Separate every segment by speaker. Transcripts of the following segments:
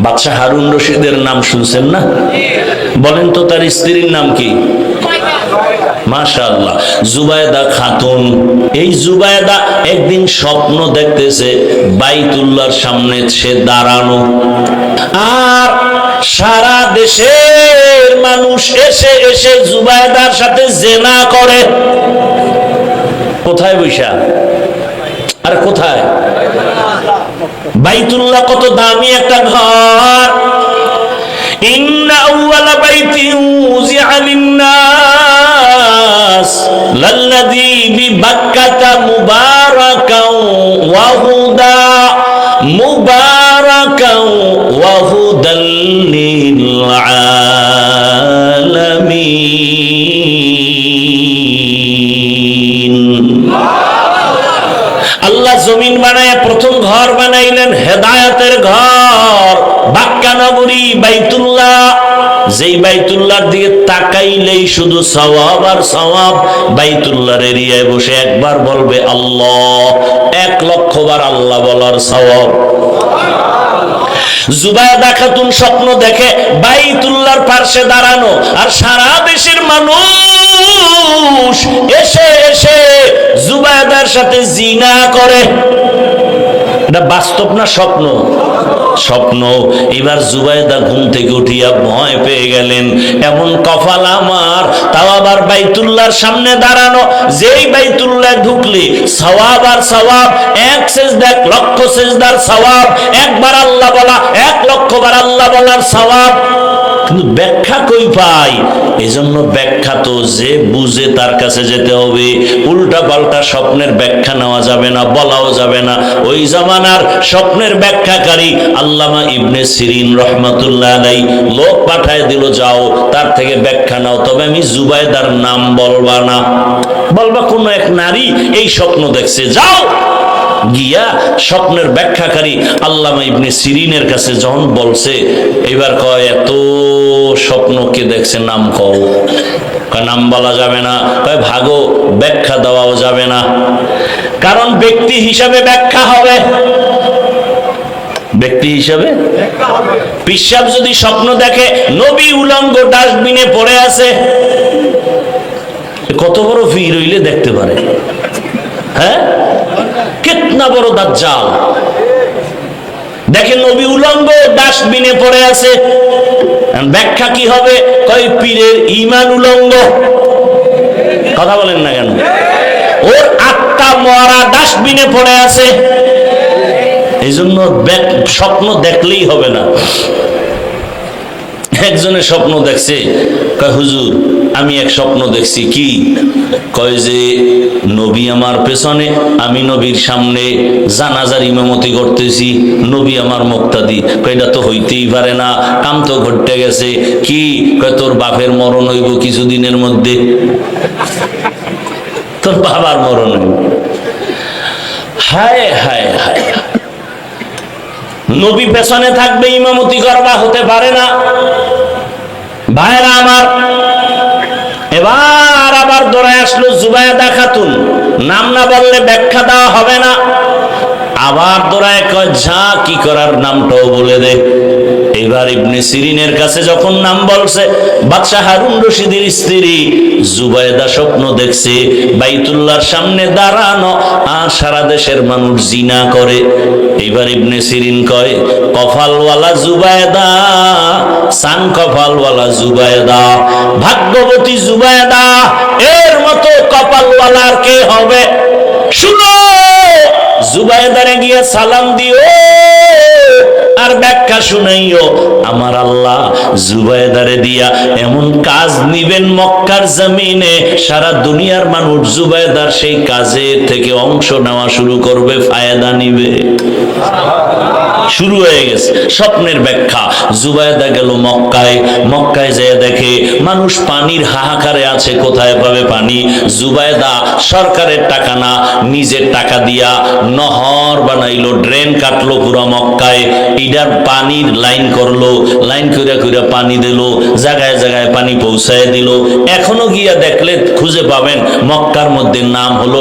Speaker 1: বাদশাহ হারুন রশিদের নাম শুনছেন না? বলেন তো তার স্ত্রীর নাম কি? মাশাআল্লাহ, জুবায়দা খাতুন। এই জুবায়দা একদিন স্বপ্ন দেখতেছে বাইতুল্লাহর সামনে সে দাঁড়ানো, আর সারা দেশের মানুষ এসে এসে জুবায়দার সাথে জিনা করে। কোথায় বৈশা? আর কোথায়? বাইতুল্লাহ কত দামি একটা ঘর। ইন্না আউওয়ালা বাইতিন উযিআ লিন-নাস লাল্লাযী বিবাক্কাতা মুবারাকাও ওয়া হুদা মুবারাকাও ওয়া হুদাল লিল আলামিন। আল্লাহ জমিন বানায় প্রথম ঘর বানাইলেন হেদায়েতের ঘর, বাক্কা নগরী বাইতুল্লাহ। যেই বাইতুল্লাহর দিকে তাকাইলেই শুধু সওয়াব আর সওয়াব। বাইতুল্লাহর এরিয়ায় বসে একবার বলবে আল্লাহ, 1,00,000 বার আল্লাহ বলার সওয়াব। জুবায়দা খাতুন স্বপ্ন দেখে বাইতুল্লাহর পাশে দাঁড়ানো, আর সারা দেশের মানুষ এসে এসে জুবায়দার সাথে জিনা করে। এটা বাস্তব না স্বপ্ন? স্বপ্ন। এবার জুবায়দা ঘুম থেকে উঠিয়া ভয় পেয়ে গেলেন, এমন কপাল আমার, তাও আবার বাইতুল্লাহর সামনে দাঁড়ানো। যেই বাইতুল্লাহ ঢুকলে সওয়াব আর সওয়াব, 1 সেজদা 1,00,000 সেজদার সওয়াব, একবার আল্লাহ বলা 1,00,000 বার আল্লাহ বলার সওয়াব। কিন্তু ব্যাখ্যা কই পাই? এজন্য ব্যাখ্যা তো যে বুঝে তার কাছে যেতে হবে। উল্টা পাল্টা স্বপ্নের ব্যাখ্যা নেওয়া যাবে না, বলাও যাবে না। ওই জামানার স্বপ্নের ব্যাখ্যাকারী আল্লামা ইবনে সিরিন রহমাতুল্লাহ আলাইহি লোক পাঠায় দিল, যাও তার থেকে ব্যাখ্যা নাও, তবে আমি জুবায়দার নাম বলবা না, বলবা কোন এক নারী এই স্বপ্ন দেখছে। যাও গিয়া স্বপ্নের ব্যাখ্যাকারী আল্লামা ইবনে সিরিনের কাছে যখন বলছে, এবার কয় এত স্বপ্ন কে দেখছে, নাম কও। কয় নাম বলা যাবে না। কয় ভাগো, ব্যাখ্যা দেওয়াও যাবে না, কারণ ব্যক্তি হিসাবে ব্যাখ্যা হবে। ব্যক্তি হিসাবে পিশাব যদি স্বপ্ন দেখে নবী উলঙ্গ ডাস্টবিনে পড়ে আছে, কত বড় ভিড় হইলে দেখতে পারে? হ্যাঁ, কিতনা বড় দাজ্জাল। দেখেন নবী উলঙ্গ ডাস্টবিনে পড়ে আছে, ব্যাখ্যা কি হবে? কয় পীরের ঈমান উলঙ্গ। কথা বলেন না কেন? ওর আত্মা মরা ডাস্টবিনে পড়ে আছে। এই জন্য স্বপ্ন দেখলেই হবে না। একজনের স্বপ্ন দেখছে, কয় হুজুর আমি এক স্বপ্ন দেখছি। কি? কয় যে নবী আমার পেছনে, আমি নবীর সামনে জানাজার ইমামতি করতেছি, নবী আমার মুক্তাদি। কয় এটা তো হইতেই পারে না, কাম তো ঘটে গেছে। কি? কয় তোর বাপের মরণ হইব কিছুদিনের মধ্যে, তোর বাবার মরণ হইব। হায় হায় হায়, নবী পেছনে থাকবে, ইমামতি করবা, হতে পারে না। ভাইরা আমার, এবার আবার দৌড়ায় আসলো জুবায়দা খাতুন। নাম না বললে ব্যাখ্যা দেওয়া হবে না। আবার দৌড়ায় কয় যা কি করার নামটাও বলে দে। এবার ইবনে সিরিনের কাছে যখন নাম বলছে, বাদশাহ হারুন রশিদের স্ত্রী জুবায়দা স্বপ্ন দেখছে বাইতুল্লাহর সামনে দাঁড়ানো, আর সারা দেশের মানুষ জিনা করে। এবার ইবনে সিরিন কয় কপালওয়ালা জুবায়দা, সান কপালওয়ালা জুবায়দা, ভাগ্যবতী জুবায়দা, এর মতো কপালওয়ালার কে হবে? শুনো, জুবায়দারে গিয়ে সালাম দিও আর ব্যাখ্যা শুনাইও। আমার আল্লাহ জুবায়দারে দিয়া এমন কাজ নিবেন মক্কার জমিনে, সারা দুনিয়ার মানুষ জুবায়দার সেই কাজের থেকে অংশ নেওয়া শুরু করবে, ফায়দা নিবে। শুরু হয়ে গেছে স্বপ্নের ব্যাখ্যা। জুবায়দা গেল মক্কায়, মক্কায় যেয়ে দেখে মানুষ পানির হাহাকারে আছে, কোথায় পাবে পানি? জুবায়দা সরকারের টাকা না, নিজের টাকা দিয়া নহর বানাইলো, ড্রেন কাটলো পুরো মক্কায়। ইডার পানির লাইন করলো, লাইন কইরা কইরা পানি দিল, জায়গায় জায়গায় পানি পৌঁছায় দিল। এখনো গিয়া দেখলে খুঁজে পাবেন মক্কার মধ্যে নাম হলো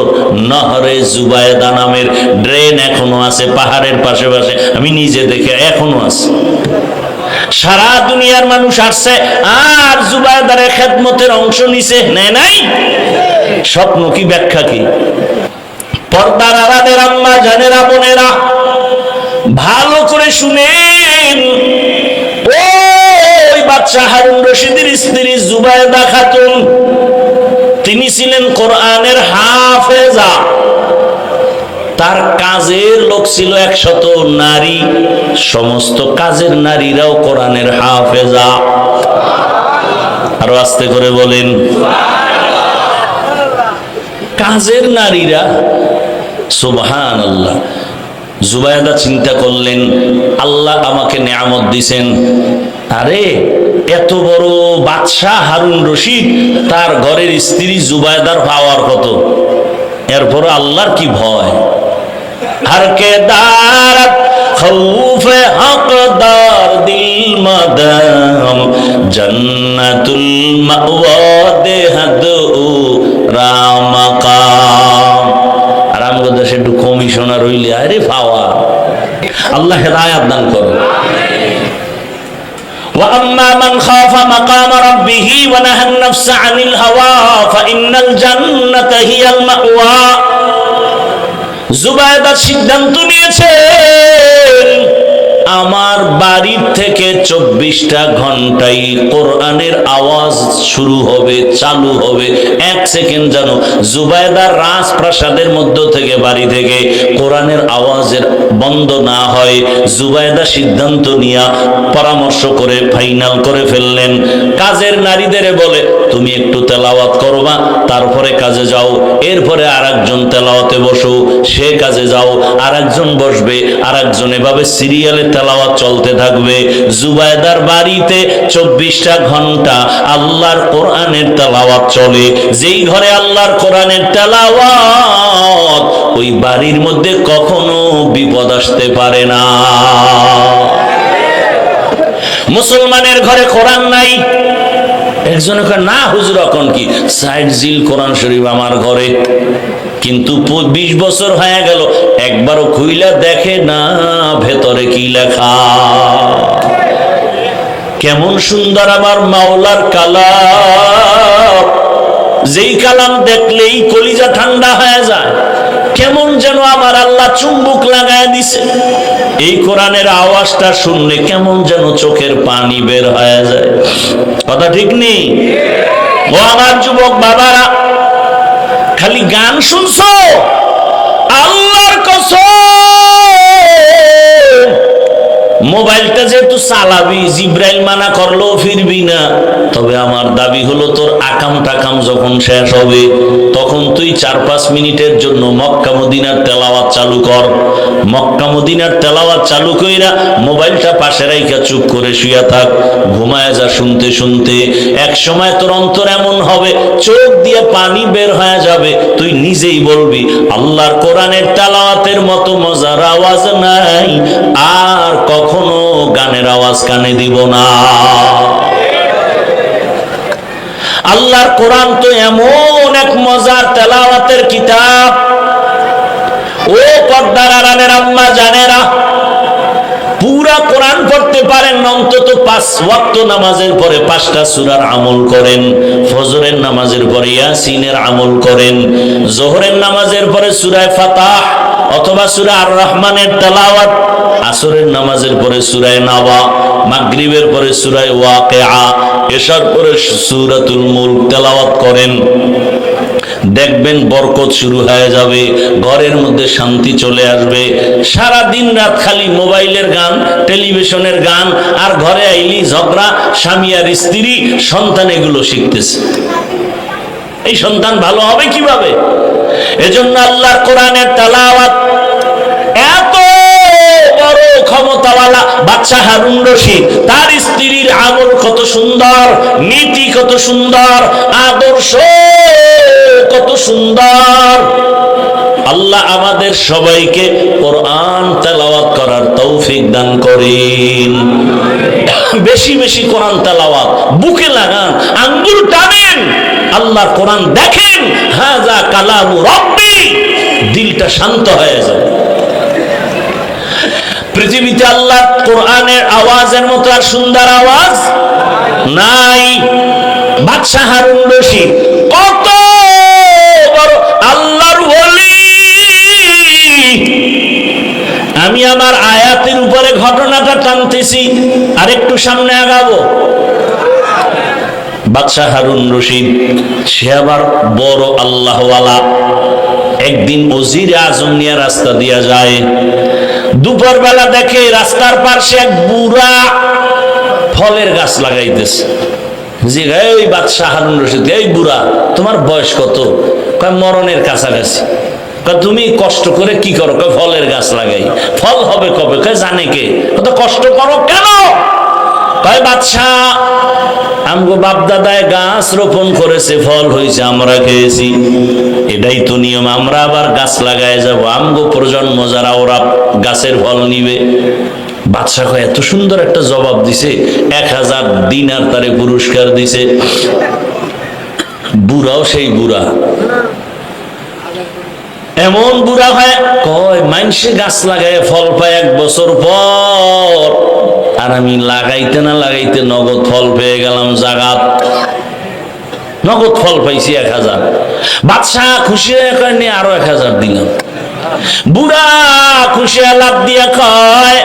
Speaker 1: নহরে জুবায়দা নামের ড্রেন এখনো আছে পাহাড়ের পাশে পাশে। আমি নিজে দেখে এখনো আছে। সারা দুনিয়ার মানুষ আসছে আর জুবায়দারের খেদমতের অংশ নিছে, নেয় নাই? স্বপ্ন কি, ব্যাখ্যা কি? পর্দার আড়ালের আম্মা জানেরা, বোনেরা, ভালো করে শুনেন। ওই বাদশা হারুন রশিদের স্ত্রী জুবায়দা খাতুন, তিনি ছিলেন কোরআনের হাফেজা। তার কাজের লোক ছিল 100 নারী, সমস্ত কাজের নারীরাও কোরআনের হাফেজা। আরো আস্তে করে বলেন, কাজের নারীরা। সুবহানাল্লাহ। জুবায়দা চিন্তা করলেন, আল্লাহ আমাকে নিয়ামত দিছেন, আরে এত বড় বাদশাহ হারুন রশিদ, তার ঘরের স্ত্রী জুবায়দার পাওয়ার কত, এরপর আল্লাহর কি ভয়। হরকে দারত খৌফে হকদার দিল মদম জন্নতুল মাওয়া দেহদ রামকাম। আরামগো দেশে একটু কমিশনার হইলে আরে পাওয়া। আল্লাহ হেদায়েত দান করো। وأما من خاف مقام ربه ونهى النفس عن الهوى فإن الجنة هي المأوى। জুবায়দা সিদ্ধান্ত নিয়েছেন, আমার বাড়ির থেকে 24টা ঘন্টায় কোরআনের আওয়াজ শুরু হবে, চালু হবে। 1 সেকেন্ড যেন জুবায়দার রাজপ্রাসাদের মধ্য থেকে, বাড়ি থেকে কোরআনের আওয়াজের বন্ধ না হয়। জুবায়দা সিদ্ধান্ত নিয়ে পরামর্শ করে ফাইনাল করে ফেললেন। কাজের নারীদের বলে, তুমি একটু তেলাওয়াত করবা, তারপরে কাজে যাও। এরপরে আরেকজন তেলাওয়াতে বসো, সে কাজে যাও, আরেকজন বসবে, আরেকজন, এভাবে সিরিয়ালে তেলাওয়াত চলতে থাকবে। জুবায়দার বাড়িতে 24টা ঘন্টা আল্লাহর কোরআনের তেলাওয়াত চলে। যেই ঘরে আল্লাহর কোরআনের তেলাওয়াত, ওই বাড়ির মধ্যে কখনো বিপদ আসতে পারে না। মুসলমানের ঘরে কোরআন নাই, একজনে কয় না হুজুর এখন কি সাইড জিল কোরআন শরীফ আমার ঘরে, কিন্তু 20 বছর হয়ে গেল একবারও খুইলা দেখে না ভেতরে কি লেখা। কেমন সুন্দর আমার মাওলার কালাম, যেই কালাম দেখলেই কলিজা ঠান্ডা হয়ে যায়। কেমন যেন আমার আল্লাহ চুম্বক লাগায় দিছে। এই কোরআনের আওয়াজটা শুনলে কেমন যেন চোখের পানি বের হয়ে যায়। কথা ঠিক নেই? ও আমার যুবক বাবারা, খালি গান শুনছো? আল্লাহর কসম, মোবাইলটা যেহেতু চালাবি, জিব্রাইল মানা করলেও ফিরবি না। তবে আমার দাবি হলো, তোর আকাম টাকাম যখন শেষ হবে, তখন তুই 4-5 মিনিটের জন্য মক্কা মদিনার তেলাওয়াত চালু কর। মক্কা মদিনার তেলাওয়াত চালু কইরা মোবাইলটা পাশে রাইখা চুপ করে শুয়ে থাক, ঘুমায় যা শুনতে শুনতে। এক সময় তোর অন্তর এমন হবে, চোখ দিয়ে পানি বের হয়ে যাবে, তুই নিজেই বলবি, আল্লাহর কোরআনের তেলাওয়াতের মতো মজার আওয়াজ নাই, আর কখনো গানের আওয়াজ কানে দিব না। আল্লাহর কোরআন তো এমন এক মজার তেলাওয়াতের কিতাব। ও পর্দার আড়ালের আম্মা জানেরা, পুরা কোরআন পড়তে পারেন, অন্তত 5 ওয়াক্ত নামাজের পরে 5টা সূরার আমল করেন, ফজরের নামাজের পরে ইয়াসিনের আমল করেন, জোহরের নামাজের পরে সূরা ফাতাহ অথবা সূরা আর রহমানের তেলাওয়াত, আসরের নামাজের পরে সূরা নাবা, মাগরিবের পরে সূরা ওয়াকিআ, এশার পরে সূরাতুল মুলক তেলাওয়াত করেন। দেখবেন বরকত শুরু হয়ে যাবে, ঘরের মধ্যে শান্তি চলে আসবে। সারা দিন রাত খালি মোবাইলের গান, টেলিভিশনের গান, আর ঘরে আইলি ঝগড়া, স্বামী আর স্ত্রী, সন্তান এগুলো শিখতেছে। এই সন্তান ভালো হবে কিভাবে? এজন্য আল্লাহর কোরআনের তেলাওয়াত এত বড় ক্ষমতাওয়ালা বাদশা হারুন রশিদ, তার স্ত্রীর আমল কত সুন্দর, নীতি কত সুন্দর, আদর্শ কত সুন্দর। আল্লাহ আমাদের সবাইকে কোরআন তেলাওয়াত করার তৌফিক দান করেন। বেশি বেশি কোরআন তেলাওয়াত, বুকে লাগান, আঙ্গুল টানেন, আল্লাহর কোরআন দেখেন, হাযা কালামু রাব্বি, দিলটা শান্ত হয়ে যায়। পৃথিবীতে আল্লাহ কোরআনের আওয়াজের মতো আর সুন্দর আওয়াজ নাই। বাদশাহ হারুন রশিদ কত বড় আল্লাহর ওলি। আমি আমার আয়াতের উপরে ঘটনাটা টানতেছি, আর একটু সামনে আগাবো। বাদশাহ হারুন রশিদ সে আবার বড় আল্লাহওয়ালা। একদিন ওজির আজম নিয়ে রাস্তা দিয়া যায়, দুপুর বেলা দেখে রাস্তার পাশে এক বুড়া ফলের গাছ লাগাইতেছে। জি এই বাদশাহ হারুন রশিদ, এই বুড়া তোমার বয়স কত? কয় মরণের কাছাকাছি। কয় তুমি কষ্ট করে কি করো? কয় ফলের গাছ লাগাই। ফল হবে কবে? কয় জানে কে? কত কষ্ট করো কেন? কয় বাদশাহ আমগো বাপ দাদায় গাছ রোপণ করেছে, ফল হয়েছে, আমরা খেয়েছি, এটাই তো নিয়ম। আমরা আবার গাছ লাগায় যাব, আমগো প্রজন্ম যারা ওরা গাছের ফল নিবে। বাদশাহ এত সুন্দর একটা জবাব দিছে, 1000 দিনার তারে পুরস্কার দিছে। বুড়াও সেই বুড়া, এমন বুড়া হয় কয় মানুষে গাছ লাগায় ফল পায় 1 বছর পর, আর আমি লাগাইতে না লাগাইতে নগদ ফল পেয়ে গেলাম। জাগাত নগদ ফল পাইছি 1000। বাদশাহ খুশি হয়ে কয় নে আরো 1000 দিলাম। বুড়া খুশি লাভ দিয়া কয়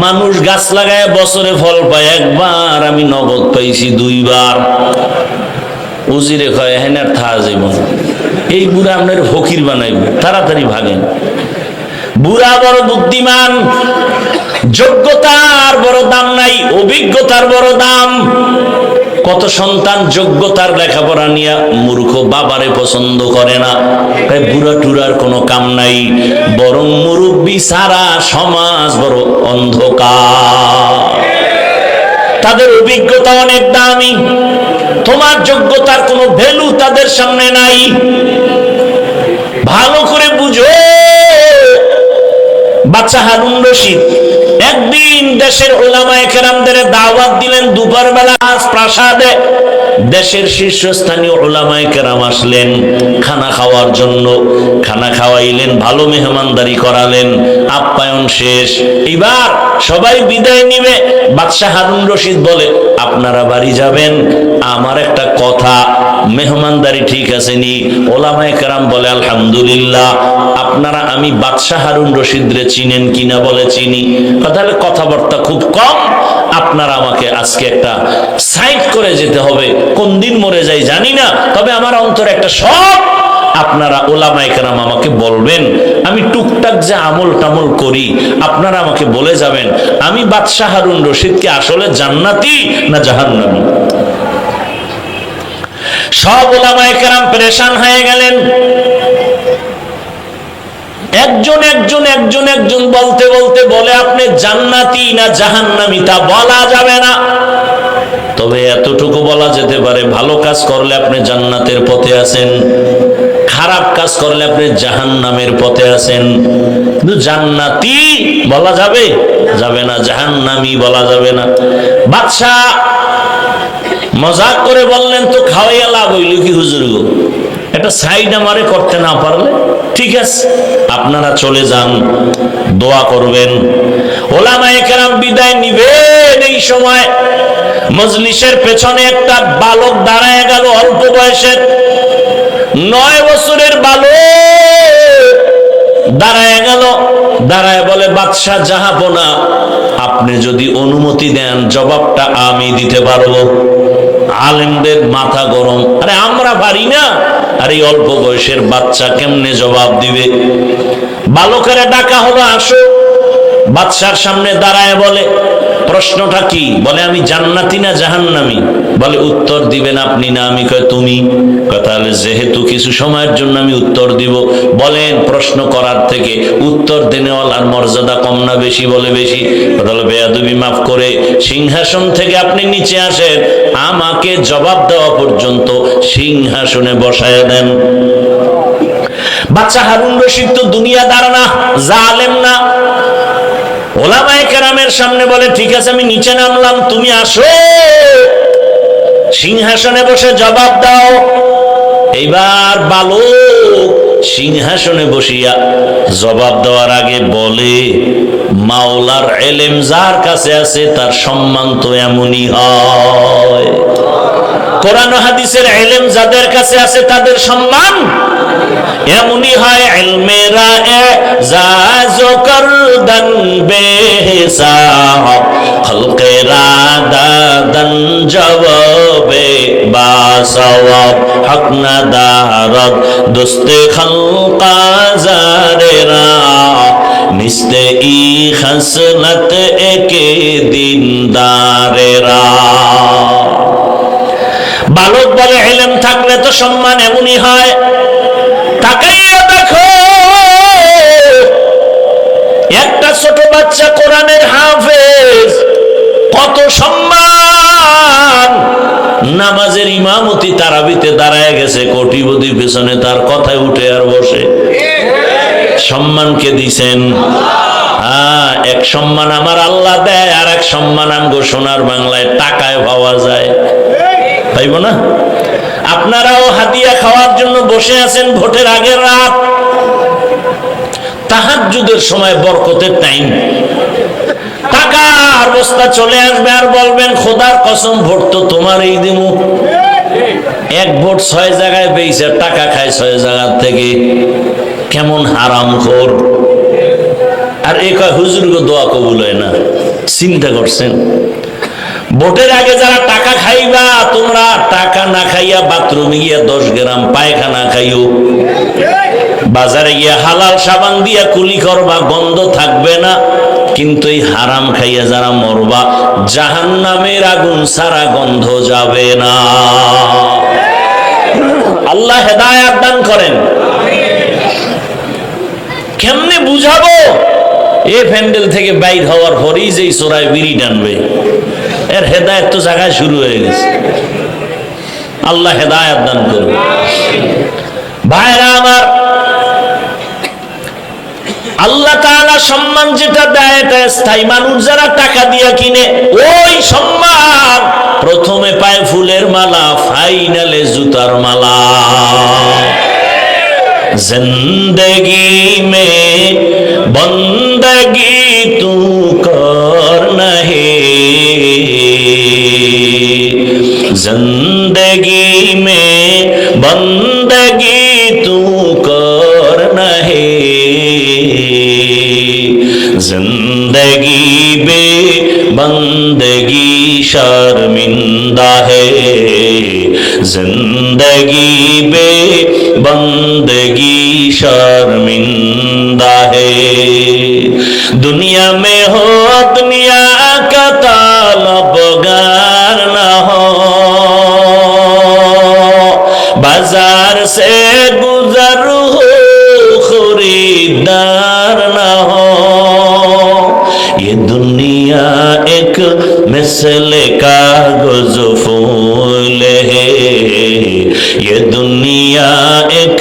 Speaker 1: মানুষ গাছ লাগায় বছরে ফল পায় 1 বার, আমি নগদ পাইছি 2 বার। উজিরে কয় হেন আর থা যাইব, এই বুড়া আপনার ফকির বানাইব, তাড়াতাড়ি ভাগেন। বুড়া বড় বুদ্ধিমান, যোগ্যতার বড় দাম নাই, অভিজ্ঞতার বড় দাম। কত সন্তান যোগ্যতার লেখাপড়া নিয়ে মূর্খ বাবারে পছন্দ করে না, তাই বুড়া টুরার কোনো কাম নাই, বরং মুরব্বী সারা সমাজ বড় অন্ধকার। তাদের অভিজ্ঞতা অনেক দামি, তোমার যোগ্যতার কোনো ভ্যালু তাদের সামনে নাই। ভালো করে বুঝো। বাদশাহ হারুন রশিদ একদিন দেশের উলামায়ে কেরামদের দাওয়াত দিলেন দুপুর বেলা প্রাসাদে। দেশের শীর্ষস্থানীয় উলামায়ে কেরাম আসলেন খানা খাওয়ার জন্য। খানা খাওয়াইলেন, ভালো মেহমানদারি করালেন, আপ্যায়ন শেষ। এবার সবাই বিদায় নিবে। বাদশাহ হারুন রশিদ বলে আপনারা বাড়ি যাবেন, আমার একটা কথা, মেহমানদারি ঠিক আছে নি? উলামায়ে কেরাম বলে আলহামদুলিল্লাহ। আপনারা আমি বাদশাহ হারুন রশিদ রে চিনেন কিনা? বলে চিনি। তাহলে কথাবার্তা খুব কম, আপনারা আমাকে আজকে একটা সাইড করে যেতে হবে, কোন দিন মরে যাই জানি না, তবে আমার অন্তরে একটা শখ, আপনারা উলামায়ে কেরাম আমাকে বলবেন, আমি টুকটাক যে আমল টামল করি আপনারা আমাকে বলে যাবেন, আমি বাদশাহ হারুন রশিদকে আসলে জান্নাতি না জাহান্নামী। সব উলামায়ে কেরাম পেরেশান হয়ে গেলেন। একজন একজন একজন একজন বলতে বলতে বলে আপনি জান্নাতি না জাহান্নামী তা বলা যাবে না, তবে এতটুকু বলা যেতে পারে ভালো কাজ করলে আপনি জান্নাতের পথে আছেন, খারাপ কাজ করলে আপনি জাহান্নামের পথে আছেন। কিন্তু জান্নাতি বলা যাবে যাবে না, জাহান্নামী বলা যাবে না। বাদশাহ মজাক করে বললেন তো খাওয়াইয়া লাভ হইল কি হুজুর গো, একটা সাইড আমারে করতে না পারলে ঠিক আছে, আপনারা চলে যান, দোয়া করবেন। উলামায়ে কেরাম বিদায় নিবেন। এই সময় মজলিসের পেছনে একটা বালক দাঁড়ায় গেল, অল্প বয়সের 9 বছরের বালক দাঁড়ায় গেল। দাঁড়ায় বলে বাদশাহ জাহাপনা, আপনি যদি অনুমতি দেন জবাবটা আমি দিতে পারবো। আলেমদের মাথা গরম, আরে আমরা পারি না, আর এই অল্প বয়সের বাচ্চা কেমনে জবাব দিবে? বালকেরা ডাকা হলো, আসো। বাদশার সামনে দাঁড়ায় বলে প্রশ্নটা কি? বলে আমি জান্নাতি না জাহান্নামী? বলে উত্তর দিবেন আপনি না আমি? কয় তুমি। তাহলে যেহেতু কিছু সময়ের জন্য আমি উত্তর দিব, বলেন প্রশ্ন করার থেকে উত্তর দেনেওয়ালার মর্যাদা কম না বেশি? বলে বেশি। তাহলে বেয়াদবি মাফ করে সিংহাসন থেকে আপনি নিচে আসেন, আমাকে জবাব দেওয়া পর্যন্ত সিংহাসনে বসায় দেন। বাদশাহ হারুন রশিদ তো দুনিয়াদার না, জালেম না। উলামায়ে কেরামের সামনে বলে ঠিক আছে আমি নিচে নামলাম, তুমি আসো সিংহাসনে বসে জবাব দাও। এইবার বালক সিংহাসনে বসিয়া জবাব দেওয়ার আগে বলে, মাওলার এলেম যার কাছে আছে তার সম্মান তো এমনই হয়। কোরআন ও হাদিসের এলেম যাদের কাছে আছে তাদের সম্মান এমনই হয়। ইলমেরা এজাজ করদান বেহিসাব, খলকেরা দাদান জবাবে বাসওয়াব, হক না দারদ দোস্তে খলকা জারেরা, নিস্তে ই খসলত একে দিনদারেরা। বালক বলে ইলম থাকলে তো সম্মান এমনই হয়। তাকাইয়া দেখো, একটা ছোট বাচ্চা কোরআনের হাফেজ, কত সম্মান। নামাজের ইমামতি তারাবিতে দাঁড়ায় গেছে, কোটিপতি পেছনে তার কথায় উঠে আর বসে। সম্মানকে দিছেন। হ্যাঁ, এক সম্মান আমার আল্লাহ দেয়, আর এক সম্মান আমগো সোনার বাংলায় টাকায় পাওয়া যায়, পাইব না? আপনারাও হাদিয়া খাওয়ার জন্য বসে আছেন ভোটের আগের রাত, তাহাজ্জুদের সময়, বরকতের টাইম, টাকার বস্তা চলে আসবে আর বলবেন খোদার কসম ভোট তো তোমার এই দিমু। এক ভোট 6 জায়গায় পেয়েছে, টাকা খায় 6 জায়গার থেকে। কেমন হারামখোর। আর এ কয় হুজুরকে দোয়া কবুল হয় না। চিন্তা করছেন? ভোটের আগে যারা টাকা খাইবা, তোমরা টাকা না খাইয়া বাথরুমে গিয়া 10 গ্রাম পায়খানা খাইও, বাজারে গিয়া হালাল সাবান দিয়া কুলি করবা, গন্ধ থাকবে না। কিন্তু এই হারাম খাইয়া যারা মরবা, জাহান্নামের আগুন সারা গন্ধ যাবে না। আল্লাহ হেদায়েত দান করেন। কেমনে বুঝাবো? এ প্যান্ডেল থেকে বাইর হওয়ার পরেই যে চোরায় বিড়ি টানবে, এর হেদায়েত তো জায়গায় শুরু হয়ে গেছে। আল্লাহ হেদায়েত দান করুন। ভাইরা আমার, আল্লাহ তাআলা সম্মান যেটা দেয় এটা স্থায়ী। মানুষ যারা টাকা দিয়া কিনে, ওই সম্মান প্রথমে পায় ফুলের মালা, ফাইনালে জুতার মালা। जिंदगी में बंदगी तू कर नहीं, जिंदगी में बंदगी तू कर नहीं, जिंदगी बे बंदगी शर्मिंदा है, जिंदगी बे बंदगी शर्मिंदा है। दुनिया में हो दुनिया का तलबगार न हो, बाजार से गुजर हो खरीदार न हो। ये दुनिया एक मिसल कागज फूल है, ये दुनिया एक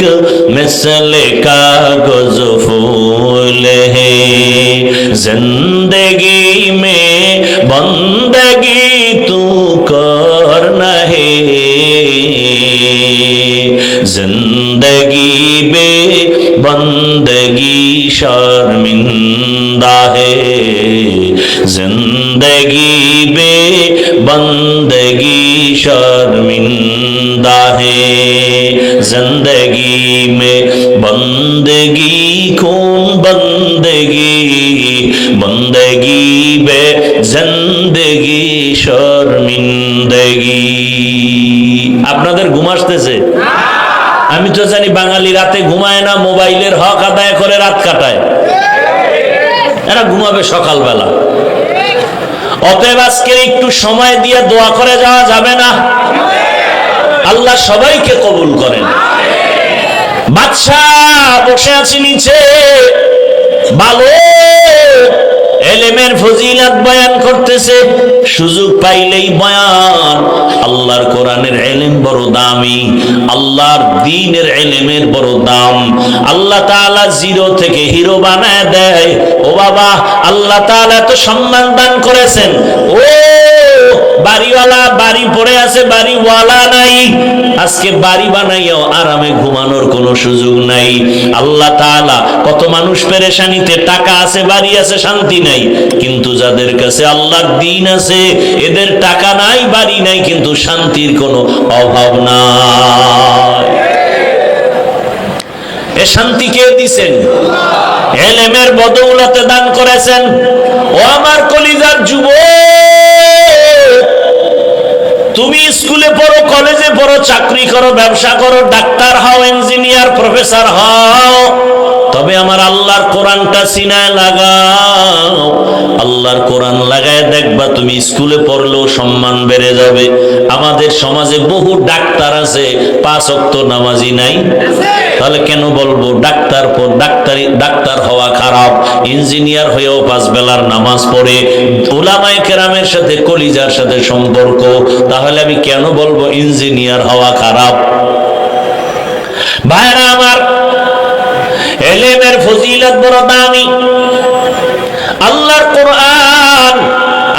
Speaker 1: मिसल कागज फूल है, जिंदगी में बंदगी तू कर नहीं, जिंदगी बे बंदगी शर्मिंदा है, जिंदगी बे बंदगी शर्मिंदा है, जिंदगी में बंदगी कौन बंदगी, बंदगी बे जिंदगी शर्मिंदगी। আপনাদের ঘুম আসতেছে? আমি তো জানি বাঙালি রাতে ঘুমায় না, মোবাইলের হক আদায় করে রাত কাটায়। এরা ঘুমাবে সকালবেলা। অতএব আজকে একটু সময় দিয়ে দোয়া করে যাওয়া যাবে না? আল্লাহ সবাইকে কবুল করেন। বাদশাহ বসে আছে নিচে, ভালো এলেমের ফজিলত বয়ান করতেছে, সুযোগ পাইলেই বয়ান। আল্লাহর কোরআনের এলেম বড় দামি, আল্লাহর দ্বীনের এলেমের বড় দাম। আল্লাহ তাআলা জিরো থেকে হিরো বানায় দেয়। ও বাবা, আল্লাহ তাআলা তো সম্মান দান করেছেন। ও বাড়িওয়ালা বাড়ি পড়ে আছে, বাড়িওয়ালা নাই। আজকে বাড়ি বানাইয়াও আরামে ঘুমানোর কোনো সুযোগ নাই। আল্লাহ তাআলা কত মানুষ পেরেশানিতে, টাকা আছে, বাড়ি আছে, শান্তি নাই। কিন্তু যাদের কাছে আল্লাহর দ্বীন আছে, এদের টাকা নাই, বাড়ি নাই, কিন্তু শান্তির কোনো অভাব নাই। এ শান্তি কে দিছেন? ইলমের বদৌলতে দান করেছেন। ও আমার কলিজার যুবক, তুমি স্কুলে পড়ো, কলেজে পড়ো, চাকরি করো, ব্যবসা করো, ডাক্তার হও, ইঞ্জিনিয়ার, প্রফেসর হও, তবে আমার আল্লাহর কোরআনটা সিনায় লাগাও। আল্লাহর কোরআন লাগায় দেখবা তুমি স্কুলে পড়লেও সম্মান বেড়ে যাবে। আমাদের সমাজে বহু ডাক্তার আছে, 5 ওয়াক্ত নামাজি নাই। তাহলে কেন বলবো ডাক্তার হওয়া খারাপ? ইঞ্জিনিয়ার হয়েও 5 বেলার নামাজ পড়ে, উলামায়ে কেরামের সাথে কলিজার সাথে সম্পর্ক, তাহলে আমি কেন বলবো ইঞ্জিনিয়ার হওয়া খারাপ? ভাইরা আমার, ইলমের ফজিলত বড় দামি। আল্লাহর কোরআন,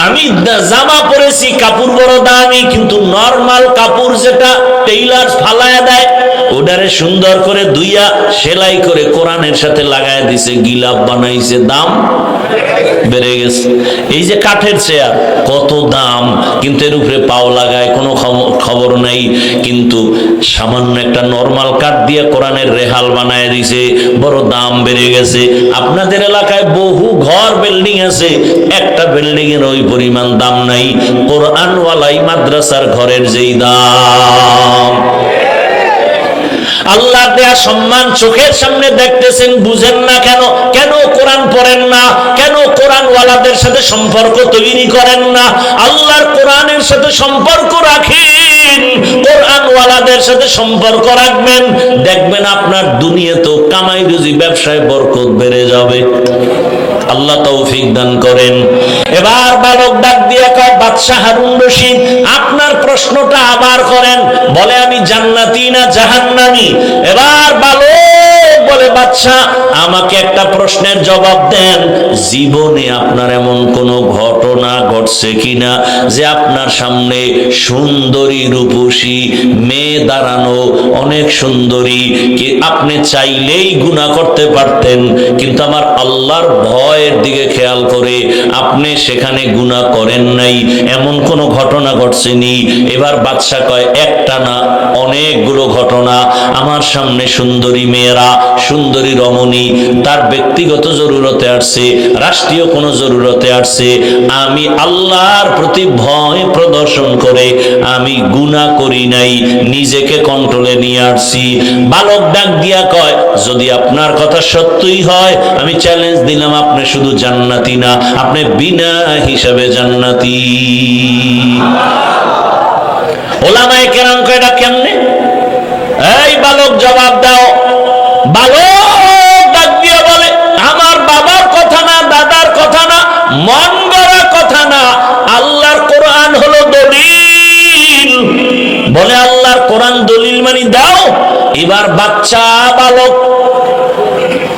Speaker 1: আমি জামা পরেছি, কাপড় বড় দামি, কিন্তু নরমাল কাপড় যেটা টেইলার ফালায়া দেয়, ওটারে সুন্দর করে ধুইয়া সেলাই করে কোরআনের সাথে লাগায় দিছে, গিলাপ বানাইছে, দাম বেড়ে গেছে। এই যে কাঠের চেয়ার, কত দাম, কিন্তু এর উপরে পাও লাগায়, কোনো খবর নাই। কিন্তু সামান্য একটা নরমাল কাঠ দিয়ে কোরআনের রেহাল বানায় দিছে, বড় দাম বেড়ে গেছে। আপনাদের এলাকায় বহু ঘর, বিল্ডিং আছে, একটা বিল্ডিং এর ওই পরিমাণ দাম নাই। কোরআনওয়ালাই মাদ্রাসার ঘরের যেই দাম। আল্লাহ দেয়া সম্মান চোখের সামনে দেখতেছেন, বুঝেন না কেন? কেন কোরআন পড়েন না? কেন কোরআনওয়ালাদের সাথে সম্পর্ক তৈরি করেন না? আল্লাহর কোরআনের সাথে সম্পর্ক রাখেন, কোরআনওয়ালাদের সাথে সম্পর্ক রাখবেন, দেখবেন আপনার দুনিয়াতেও কামাই রুজি, ব্যবসায় বরকত বেড়ে যাবে। আল্লাহ তৌফিক দান করেন। এবার বালক ডাক দিয়ে কয়, বাদশা হারুন রশিদ, আপনার প্রশ্নটা আবার করেন। বলে, আমি জান্নাতি না জাহান্নামী? এবার বালক বলে, বাদশা আমাকে একটা প্রশ্নের জবাব দেন। জীবনে আপনার এমন কোন ঘটনা ঘটছে কিনা যে আপনার সামনে সুন্দরী রূপসী মেয়ে দাঁড়ানো, অনেক সুন্দরী, কি আপনি চাইলেই গুনাহ করতে পারতেন, কিন্তু আমার আল্লাহর ভয়ের দিকে খেয়াল করে আপনি সেখানে গুনাহ করেন নাই, এমন কোন ঘটনা ঘটছেনি? এবার বাদশা কয়, একটা না, অনেকগুলো ঘটনা। আমার সামনে সুন্দরী মেয়েরা, সুন্দরী রমণী, তার ব্যক্তিগত জরুরতে আসছে, রাষ্ট্রীয় কোনো জরুরতে আসছে, আমি আল্লাহর প্রতি ভয় প্রদর্শন করে আমি গুনাহ করি নাই, নিজেকে কন্ট্রোলে নিয়ে আসছি। বালক ডাক দিয়া কয়, যদি আপনার কথা সত্যই হয়, আমি চ্যালেঞ্জ দিলাম, আপনি শুধু জান্নাতি না, আপনি বিনা হিসাবে জান্নাতি। ওলামায়ে কেরাম কয়, এটা কেমনে? এই বালক জবাব দাও। বালক ডাক দিয়ে বলে, আমার বাবার কথা না, দাদার কথা না, মন গড়া কথা না, আল্লাহর কোরআন হলো দলিল। বলে, আল্লাহর কোরআন দলিল মানি দাও। এবার বাচ্চা বালক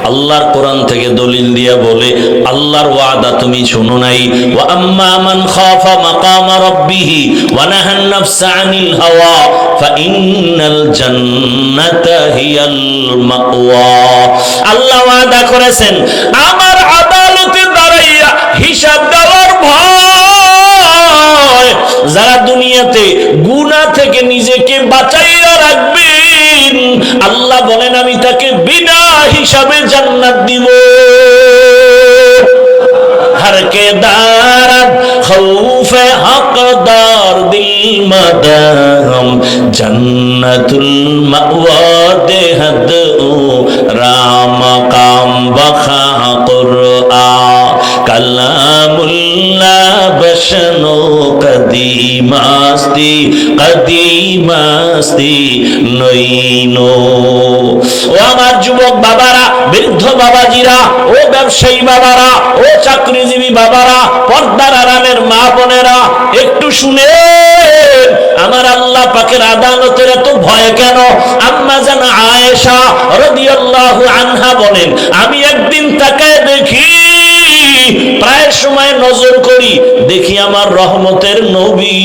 Speaker 1: আল্লাহর কোরআন থেকে দলিল দিয়া বলে, আল্লাহর ওয়াদা তুমি শুনো নাই? ওয়া আম্মা মান খাফা মাকামা রাব্বিহি ওয়া নাহান নাফসা আনিল হাওয়া ফাইন্নাল জান্নাতা হিয়াল মাওয়া। আল্লাহ ওয়াদা করেছেন, আমার আদালতে দাঁড়াইয়া হিসাব দেওয়ার ভয়, যারা দুনিয়াতে গুনাহ থেকে নিজেকে বাঁচাইয়া রাখবেন, আল্লাহ বলেন আমি তাকে বিনা হিসাবে জান্নাত দিব। हर के दारत खौफे हकदार दिल मदाम जन्नतुल मअवा देहद राम काम बखा कुरआ कलामुल्लाह बशनो कदीमास्ती नईनो। ও আমার যুবক বাবারা, বৃদ্ধ বাবাজিরা, ও ব্যবসায়ী বাবারা, ও চাকরিজীবী বাবারা, পর্দার আড়ালের মা বোনেরা, একটু শুনে আমার আল্লাহ পাকের আদালতের এত ভয় কেন? আম্মা জান আয়েশা রাদিয়াল্লাহু আনহা বলেন, আমি একদিন তাকায় দেখি, প্রায় সময় নজর করি, দেখি আমার রহমতের নবী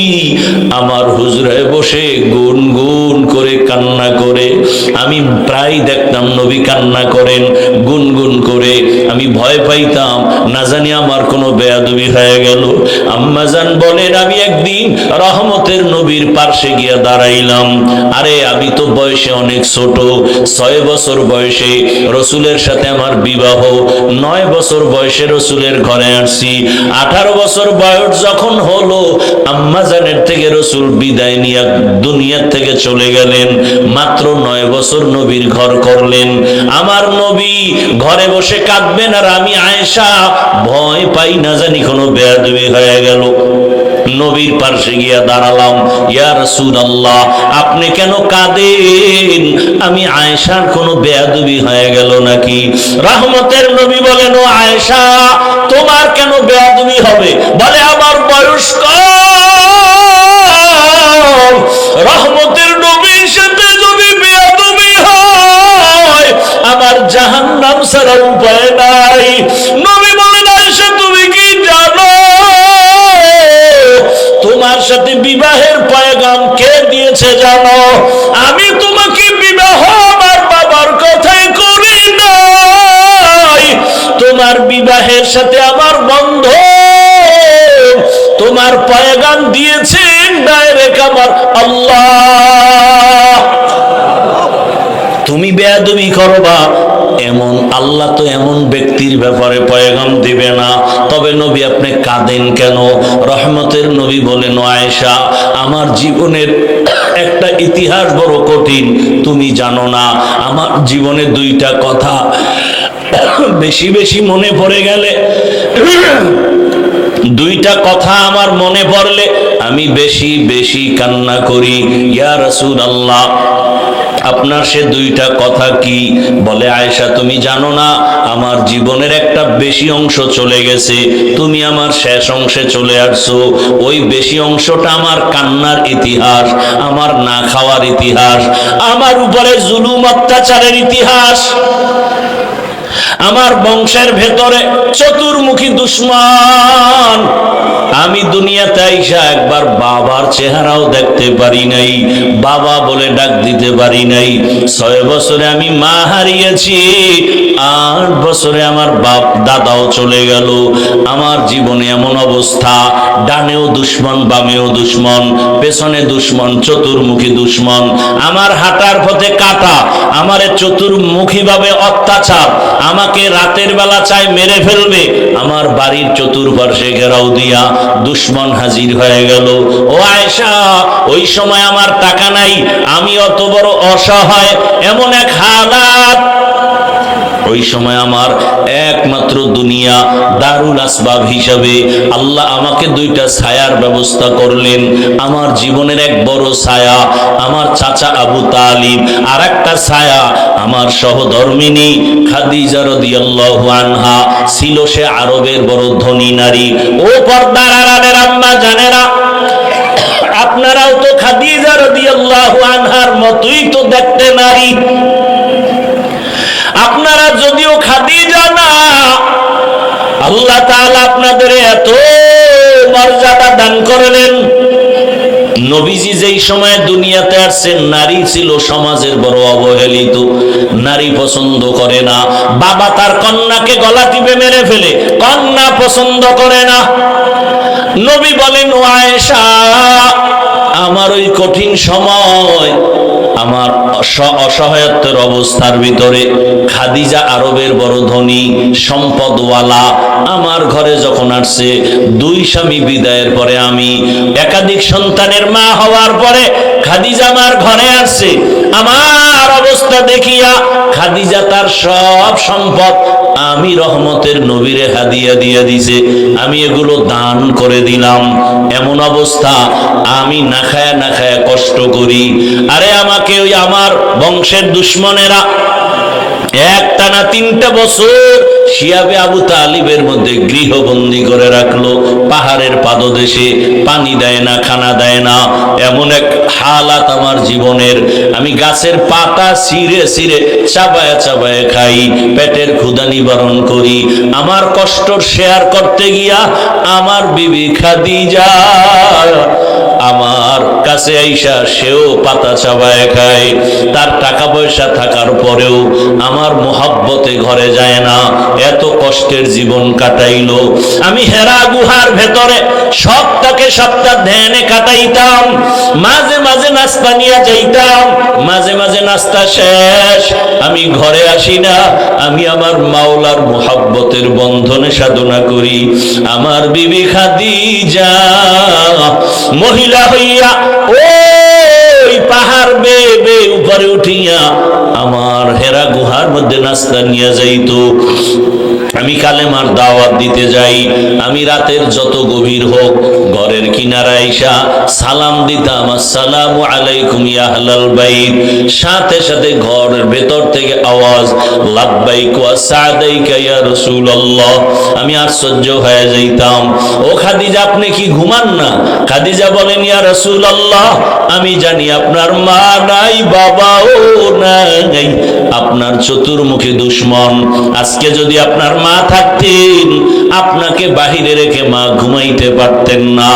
Speaker 1: আমার হুজরায় বসে গুনগুন করে কান্না করে। আমি প্রায় দেখতাম নবী কান্না করেন গুনগুন করে। আমি ভয় পাইতাম না জানি আমার কোনো বেয়াদবি হয়ে গেল। আম্মাজান বলেন আমি একদিন রহমতের নবীর পার্শ্বে গিয়া দাঁড়াইলাম। আরে আমি তো বয়সে অনেক ছোট, 6 বছর বয়সে রসুলের সাথে আমার বিবাহ, 9 বছর বয়সে রসুলের ঘরে আসছি। 18 বছর বয়স যখন হলো আম্মাজানের থেকে রসুল বিদায় নিয়ে দুনিয়ার থেকে চলে গেলেন। মাত্র 9 বছর নবীর ঘর করলেন। আমার নবী ঘরে বসে কাঁদবেন আর আমি আয়েশা ভয় পাই না জানি কোনো বেয়াদবি হয়ে গেল। নবীর পাশে গিয়া দাঁড়ালাম। ইয়া রাসূলুল্লাহ আপনি কেন কাঁদেন? আমি আয়েশার কোনো বেয়াদবি হয়ে গেল নাকি? রহমতের নবী বলেন ও আয়েশা তোমার কেন বেয়াদবি হবে? বলে আমার বয়স কম, রহমতের নবীর সাথে যদি বেয়াদবি হয় আমার জাহান্নাম ছাড়া উপায় নাই। নবী বলেন আয়েশা তুমি কি জানো তোমার সাথে বিবাহের পয়গাম কে দিয়েছে জানো? আমি তোমাকে বিবাহ আমার বাবার কথাই করি নাই, তোমার বিবাহের সাথে আমার বন্ধ তোমার পয়গাম দিয়েছেন ডাইরেক্ট আমার আল্লাহ। তুমি বেয়াদবি করবা এমন আল্লাহ তো এমন ব্যক্তির ব্যাপারে পয়গাম দিবে না। তবে নবী আপনি কাঁদেন কেন? রহমতের নবী বলেন আয়েশা আমার জীবনের একটা ইতিহাস বড় কঠিন, তুমি জানো না। আমার জীবনে 2টা কথা বেশি বেশি মনে পড়ে গেলে, 2টা কথা আমার মনে পড়লে আমি বেশি বেশি কান্না করি। ইয়া রাসূলুল্লাহ আপনার সে 2টা কথা কি? বলে আয়েশা তুমি জানো না আমার জীবনের একটা বেশি অংশ চলে গেছে, তুমি আমার শেষ অংশে চলে আসছো। ওই বেশি অংশটা আমার কান্নার ইতিহাস, আমার না খাওয়ার ইতিহাস, আমার উপরে জুলুম অত্যাচারের ইতিহাস। আমার বংশের ভেতরে চতুর্মুখী দুশ্মন। আমি দুনিয়াতে আইসা একবার বাবার চেহারাও দেখতে পারি নাই, বাবা বলে ডাক দিতে পারি নাই। 6 বছরে আমি মা হারিয়েছি, 8 বছরে আমার বাপ দাদাও চলে গেল। আমার জীবনে এমন অবস্থা, ডানেও দুশ্মন বামেও দুশ্মন, পেছনে দুশ্মন, চতুর্মুখী দুশ্মন। আমার হাঁটার পথে কাটা, আমারে চতুর্মুখী ভাবে অত্যাচার, আমাকে রাতের বেলা চাই মেরে ফেলবে। আমার বাড়ির চতুর্পার্শ্বে ঘেরাও দিয়া দুশ্মন হাজির হয়ে গেল। ও আয়েশা ওই সময় আমার টাকা নাই, আমি অত বড় অসহায়, এমন এক হালাত। ওই সময় আমার একমাত্র দুনিয়া দারুল আসবাব হিসাবে আল্লাহ আমাকে 2টা ছায়ার ব্যবস্থা করলেন। আমার জীবনের এক বড় ছায়া আমার চাচা আবু তালিব, আর একটা ছায়া আমার সহধর্মিনী খাদিজা রাদিয়াল্লাহু আনহা। ছিল সে আরবের বড় ধনী নারী। ও পর্দার আড়ালের আম্মা জানেরা, আপনারাও তো খাদিজা রাদিয়াল্লাহু আনহার মতোই তো দেখতে নারী। আপনারা যদিও খাদিজা না, আল্লাহ তাআলা আপনাদের এত মর্যাদা দান করলেন। নবীজি যেই সময় দুনিয়াতে আসছেন নারী ছিল সমাজের বড় অবহেলিত, নারী পছন্দ করে না। বাবা তার কন্যাকে গলা টিপে মেরে ফেলে, কন্যা পছন্দ করে না। নবী বলেন ও আয়েশা আমার ওই কঠিন সময়, আমার অসহায়ত্বের অবস্থার ভিতরে খাদিজা আরবের বড় ধনী সম্পদওয়ালা আমার ঘরে যখন আসছে, 2 স্বামী বিদায়ের পরে আমি একাধিক সন্তানের মা হওয়ার পরে খাদিজা আমার ঘরে আসছে। আমার অবস্থা দেখিয়া খাদিজা তার সব সম্পদ আমি রহমতের নবীরে হাদিয়া দিয়ে দিছে, আমি এগুলো দান করে দিলাম। এমন অবস্থা আমি না খায়া না খায়া কষ্ট করি। আরে আমাকে ওই আমার বংশের দুশ্মনেরা একটানা 3টা বছর শিয়াবে আবু তালিবের মধ্যে গৃহবন্দী করে রাখলো। পাহাড়ের পাদদেশে পানি দেয় না, খানা দেয় না, এমন এক হালাত আমার জীবনের। আমি গাছের পাতা ছিঁড়ে ছিঁড়ে চাবায় চাবায় খাই, পেটের ক্ষুধা নিবারণ করি। আমার কষ্ট শেয়ার করতে গিয়া আমার বিবি খাদিজা আমার কাছে আইসা সেও পাতা চাবায় খায়, তার টাকা পয়সা থাকার পরেও আমার মোহাব্বতে ঘরে যায় না, এত কষ্টের জীবন কাটাইলো। আমি হেরা গুহার ভেতরে সপ্তাহে সপ্তাহ ধ্যানে কাটাইতাম, মাঝে মাঝে নাস্তা নিয়ে যাইতাম, মাঝে মাঝে নাস্তা শেষ আমি ঘরে আসি না, আমি আমার মাওলার মোহাব্বতের বন্ধনে সাধনা করি। আমার বিবি খাদিজা মহিলা হইয়া ওই পাহাড় বেয়ে বেয়ে উপরে উঠিয়া আমার হেরা গুহার মধ্যে নাস্তা নিয়ে যাইতো। আমি কালেমার দাওয়াত দিতে যাই, আমি রাতের যত গভীর হোক ঘরের কিনারা আইসা সালাম দিতাম, আসসালামু আলাইকুম ইয়া আহলাল বাইত। সাথে সাথে ঘরের ভেতর থেকে আওয়াজ, লাব্বাইক ওয়া সাদাইকা ইয়া রাসূলুল্লাহ। আমি আশ্চর্য হয়ে যাইতাম, ও খাদিজা আপনি কি ঘুমান না? খাদিজা বলেন, ইয়া রাসূলুল্লাহ আমি জানি আপনার মা নাই, বাবাও নাই, আপনার চতুর্মুখী দুশমন। আজকে যদি আপনার মা থাকতেন, আপনাকে বাহিরে রেখে মা ঘুমাইতে পারতেন না।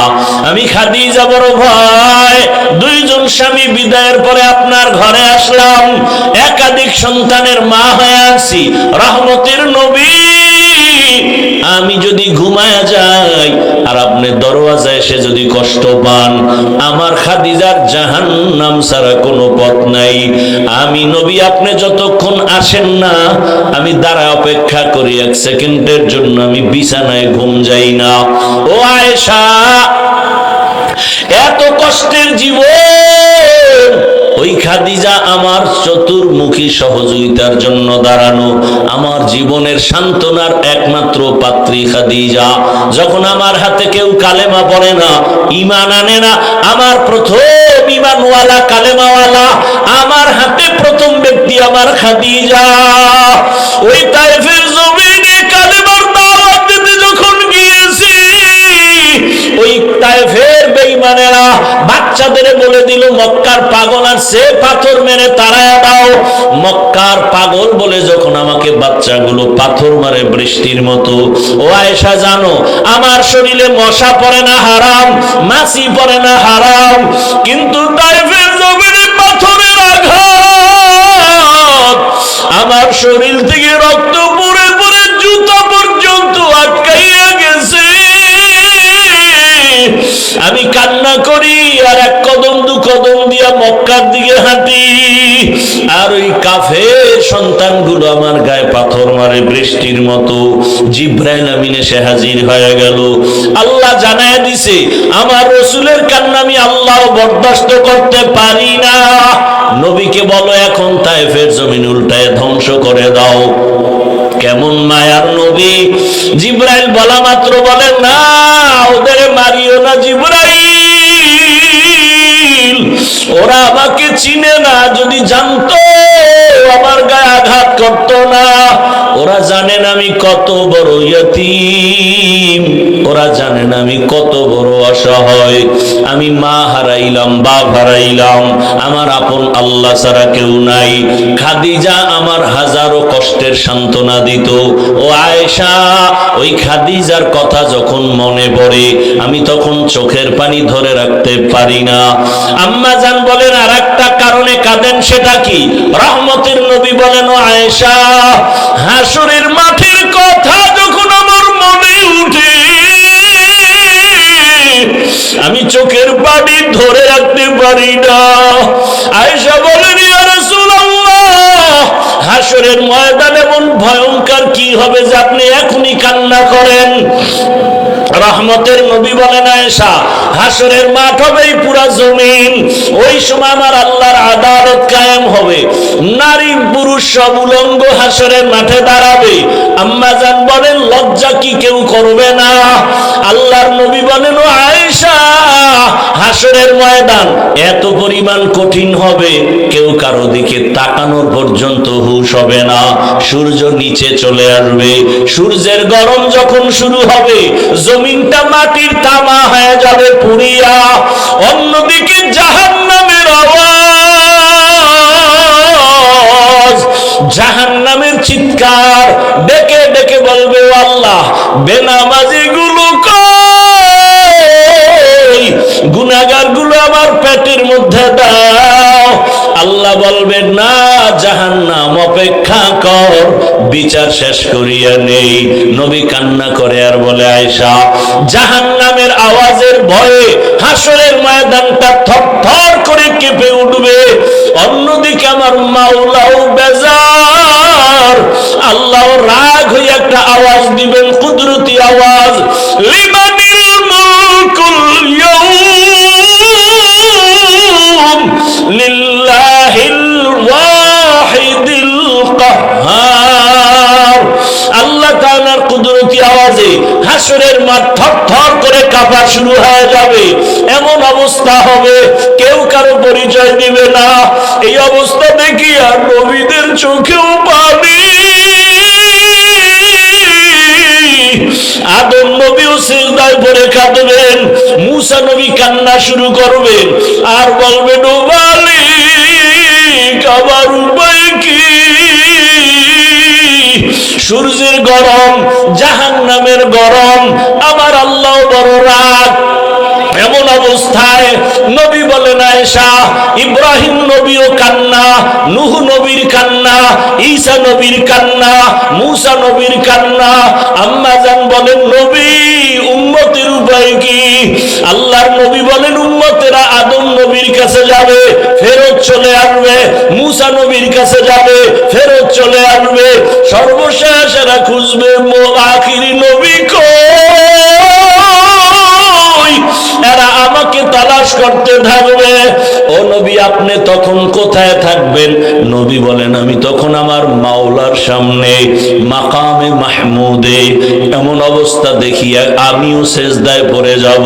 Speaker 1: আমি খাদিজা বড় ভয়, দুইজন স্বামী বিদায়ের পরে আপনার ঘরে আসলাম, একাধিক সন্তানের মা হয়ে আছি, রহমতের নবী। আমি যদি ঘুমায়া যাই আর আপনি দরওয়াজায় এসে যদি কষ্ট পান, আমার খাদিজার জাহান্নাম ছাড়া কোনো পথ নাই। আমি নবী আপনি যতক্ষণ আসেন না, আমি দাঁড়া অপেক্ষা করি, এক সেকেন্ডের জন্য আমি বিছানায় ঘুম যাই না। ও আয়েশা, এত কষ্টের জীবন, ওই খাদিজা আমার চতুর্মুখী সহযোগিতার জন্য দাঁড়ানো, আমার জীবনের সান্ত্বনার একমাত্র পাত্রী খাদিজা। যখন আমার হাতে কেউ কালেমা পড়ে না, ঈমান আনে না, আমার প্রথম ঈমানওয়ালা কালেমাওয়ালা আমার হাতে প্রথম ব্যক্তি আমার খাদিজা। ওই তায়েফের জমিনে কালেমার দাওয়াত দিতে যখন গিয়েছি, ওই তায়েফের বেঈমানেরা বাচ্চাদের বলে দিল, মক্কার পাগল আছে, পাথর মেরে তাড়ায়া দাও। মক্কার পাগল বলে যখন আমাকে বাচ্চাগুলো পাথর মারে বৃষ্টির মতো। ও আয়েশা জানো, আমার শরীরে মশা পড়ে না হারাম, মাছি পড়ে না হারাম, কিন্তু তায়েফের জমিনে পাথরের আঘাত আমার শরীর থেকে রক্ত পড়ে পড়ে জুতা পর্যন্ত আটকাইয়া গেছে। আমি কান্না করি আর এক কদম দু কদম দিয়া মক্কার দিকে হাঁটি, আর ওই কাফের সন্তানগুলো আমার গায়ে পাথর মারে বৃষ্টির মতো। জিব্রাইল আমিন এসে হাজির হয়ে গেল। আল্লাহ জানায় দিছে, আমার রসুলের কান্না আমি আল্লাহ বরদাস্ত করতে পারি না। নবীকে বলো এখন তায়েফের জমিন উল্টায় ধ্বংস করে দাও। কেমন মায়ার নবী! জিব্রাইল বলা মাত্র বলে, না ওদের মারিও না জিব্রাইল, ওরা আমাকে চিনে না, যদি জানতো আমার গায়ে আঘাত করতো না। ওরা জানেন আমি কত বড় ইয়তীম, ওরা জানেন আমি কত বড় অসহায়। আমি মা হারাইলাম, বাপ হারাইলাম, আমার আপন আল্লাহ ছাড়া কেউ নাই। খাদিজা আমার হাজারো কষ্টের সান্ত্বনা দিত। ও আয়েশা, ওই খাদিজার কথা যখন মনে পড়ে আমি তখন চোখের পানি ধরে রাখতে পারি না। আম্মা জান বলেন, আর একটা কারণে কাঁদেন, সেটা কি? রহমতের নবী বলেন, ও আয়েশা, হাসরের মাঠের কথা যখন আমার মনে উঠে আমি চোখের পানি ধরে রাখতে পারি না। আয়েশা বলেন, ইয়া রাসূলুল্লাহ, হাসরের ময়দান এমন ভয়ঙ্কর কি হবে যে আপনি এখনই কান্না করেন? রহমতের নবী বলেন, আয়েশা, হাসরের মাঠ হবে পুরা জমিন, ওই সময় আমার আল্লাহর আদালত কায়েম হবে, নারী পুরুষ সব উলঙ্গ হাসরের মাঠে দাঁড়াবে। আম্মা জান বলেন, লজ্জা কি কেউ করবে না? আল্লাহর নবী বলেন, ও আয়েশা, হাসরের ময়দান এত পরিমাণ কঠিন হবে কেউ কারো দিকে তাকানোর পর্যন্ত হুঁশ হবে না। সূর্য নিচে চলে আসবে, সূর্যের গরম যখন শুরু হবে জমিনটা মাটির তামা হয়ে যাবে পুড়িয়া। অন্যদিকে জাহান্নামের আওয়াজ, জাহান্নামের চিৎকার ডেকে ডেকে বলবে, ও আল্লাহ, বেনামাজি গুলো কই, গুনাহগার গুলো আমার পেটের মধ্যে দাও। আল্লাহ বলবেন না, জাহান্নাম অপেক্ষা কর, বিচার শেষ করিয়া নেই। নবী কান্না করে আর বলে, আয়েশা, জাহান্নামের আওয়াজের ভয়ে হাসরের ময়দানটা থরথর করে কেঁপে উঠবে। অন্যদিকে আমার মাওলাও বেজার, আল্লাহ রাগ হয়ে একটা আওয়াজ দিবেন, কুদরতি আওয়াজ, লিমানিল মুলকুল ইয়াউম লিল্লাহিল ওয়াহিদিল কাহ্হার। আল্লাহ তাআলার কুদরতি আওয়াজে হাসরের মাঠ থরথর করে কাঁপা শুরু হয়ে যাবে। এমন অবস্থা হবে কেউ কারো পরিচয় দিবে না। এই অবস্থা দেখিয়া নবীদের চোখেও পানি। আদম নবীও সিজদায় পড়ে কাঁদবেন, মুসা নবী কান্না শুরু করবেন আর বলবেন, ও মালিক, আমার উপায় কি? সূর্যের গরম, জাহান্নামের গরম, আমার আল্লাহ বড় রাগ। এমন অবস্থায় নবী বলেন, আয়েশা, ইব্রাহিম নবীও কান্না, নূহ নবীর কান্না, ঈসা নবীর কান্না, মূসা নবীর কান্না। আম্মা জান বলেন, নবী, উম্মতের উপায় কি? আল্লাহর নবী বলেন, উম্মতেরা আদম নবীর কাছে যাবে, ফেরত চলে আসবে, মূসা নবীর কাছে যাবে, ফেরত চলে আসবে, সর্বশেষ এরা খুঁজবে আখিরি নবী কই, এরা আমাকে তালাশ করতে থাকবে। ও নবী, আপনি তখন কোথায় থাকবেন? নবী বলেন, আমি তখন আমার মাওলার সামনে মাকামে মাহমুদে। এমন অবস্থা দেখিয়া আমিও সেজদায় পড়ে যাব,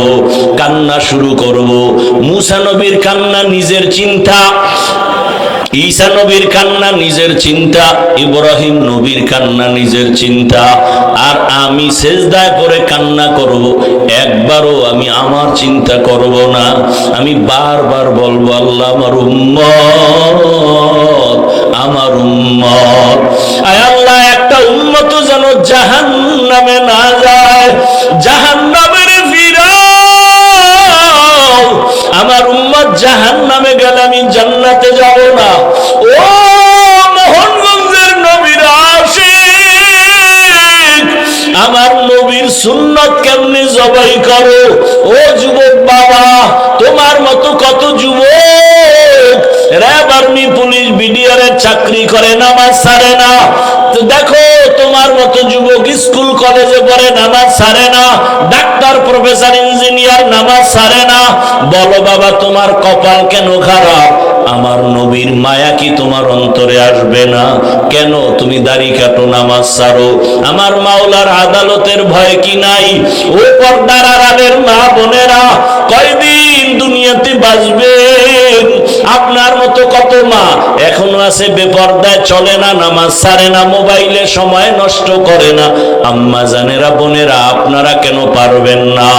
Speaker 1: কান্না শুরু করব। মূসা নবীর কান্না নিজের চিন্তা, ঈসা নবীর কান্না নিজের চিন্তা, ইব্রাহিম নবীর কান্না নিজের চিন্তা, আর আমি সেজদায় পড়ে কান্না করব। একবারও আমি আমার চিন্তা করব না। আমি বারবার বলবো, আল্লাহ, আমার উম্মত, আমার উম্মত, আয় আল্লাহ, একটা উম্মত যেন জাহান্নামে না যায়, জাহান্নামের ফিরাও। আমার উম্মত জাহান্নামে গেলে আমি জান্নাতে যাব না। ও মোহনগঞ্জের নবীর আশিক, আমার নবীর সুন্নাত কেমনে জবাই করো? ও যুবক বাবা, তোমার মতো কত যুবক র্যাব, আর্মি, পুলিশ, বিডিআরের চাকরি করে, নামাজ ছাড়ে না। তো দেখো, তোমার মতো যুবক স্কুল কলেজে পড়ে, নামাজ ছাড়ে না, ডাক্তার, প্রফেসর, ইঞ্জিনিয়ার, নামাজ ছাড়ে না। বলো বাবা, তোমার কপাল কেন খারাপ? আমার নবীর মায়া কি তোমার অন্তরে আসবে না? কেন তুমি দাড়ি কাটো, নামাজ ছাড়ো? আমার মাওলার আদালতের ভয় কি নাই? ও পর্দার আড়ালের মা বোনেরা, কয়দিন দুনিয়াতে বাঁচবেন? আপনার মতো কত মা এখনো আছে বেপর্দায়, চলে না, নামাজ ছাড়ে না, মোবাইলে সময় নষ্ট করে না। আম্মা জানেরা, বোনেরা, আপনারা কেন পারবেন না?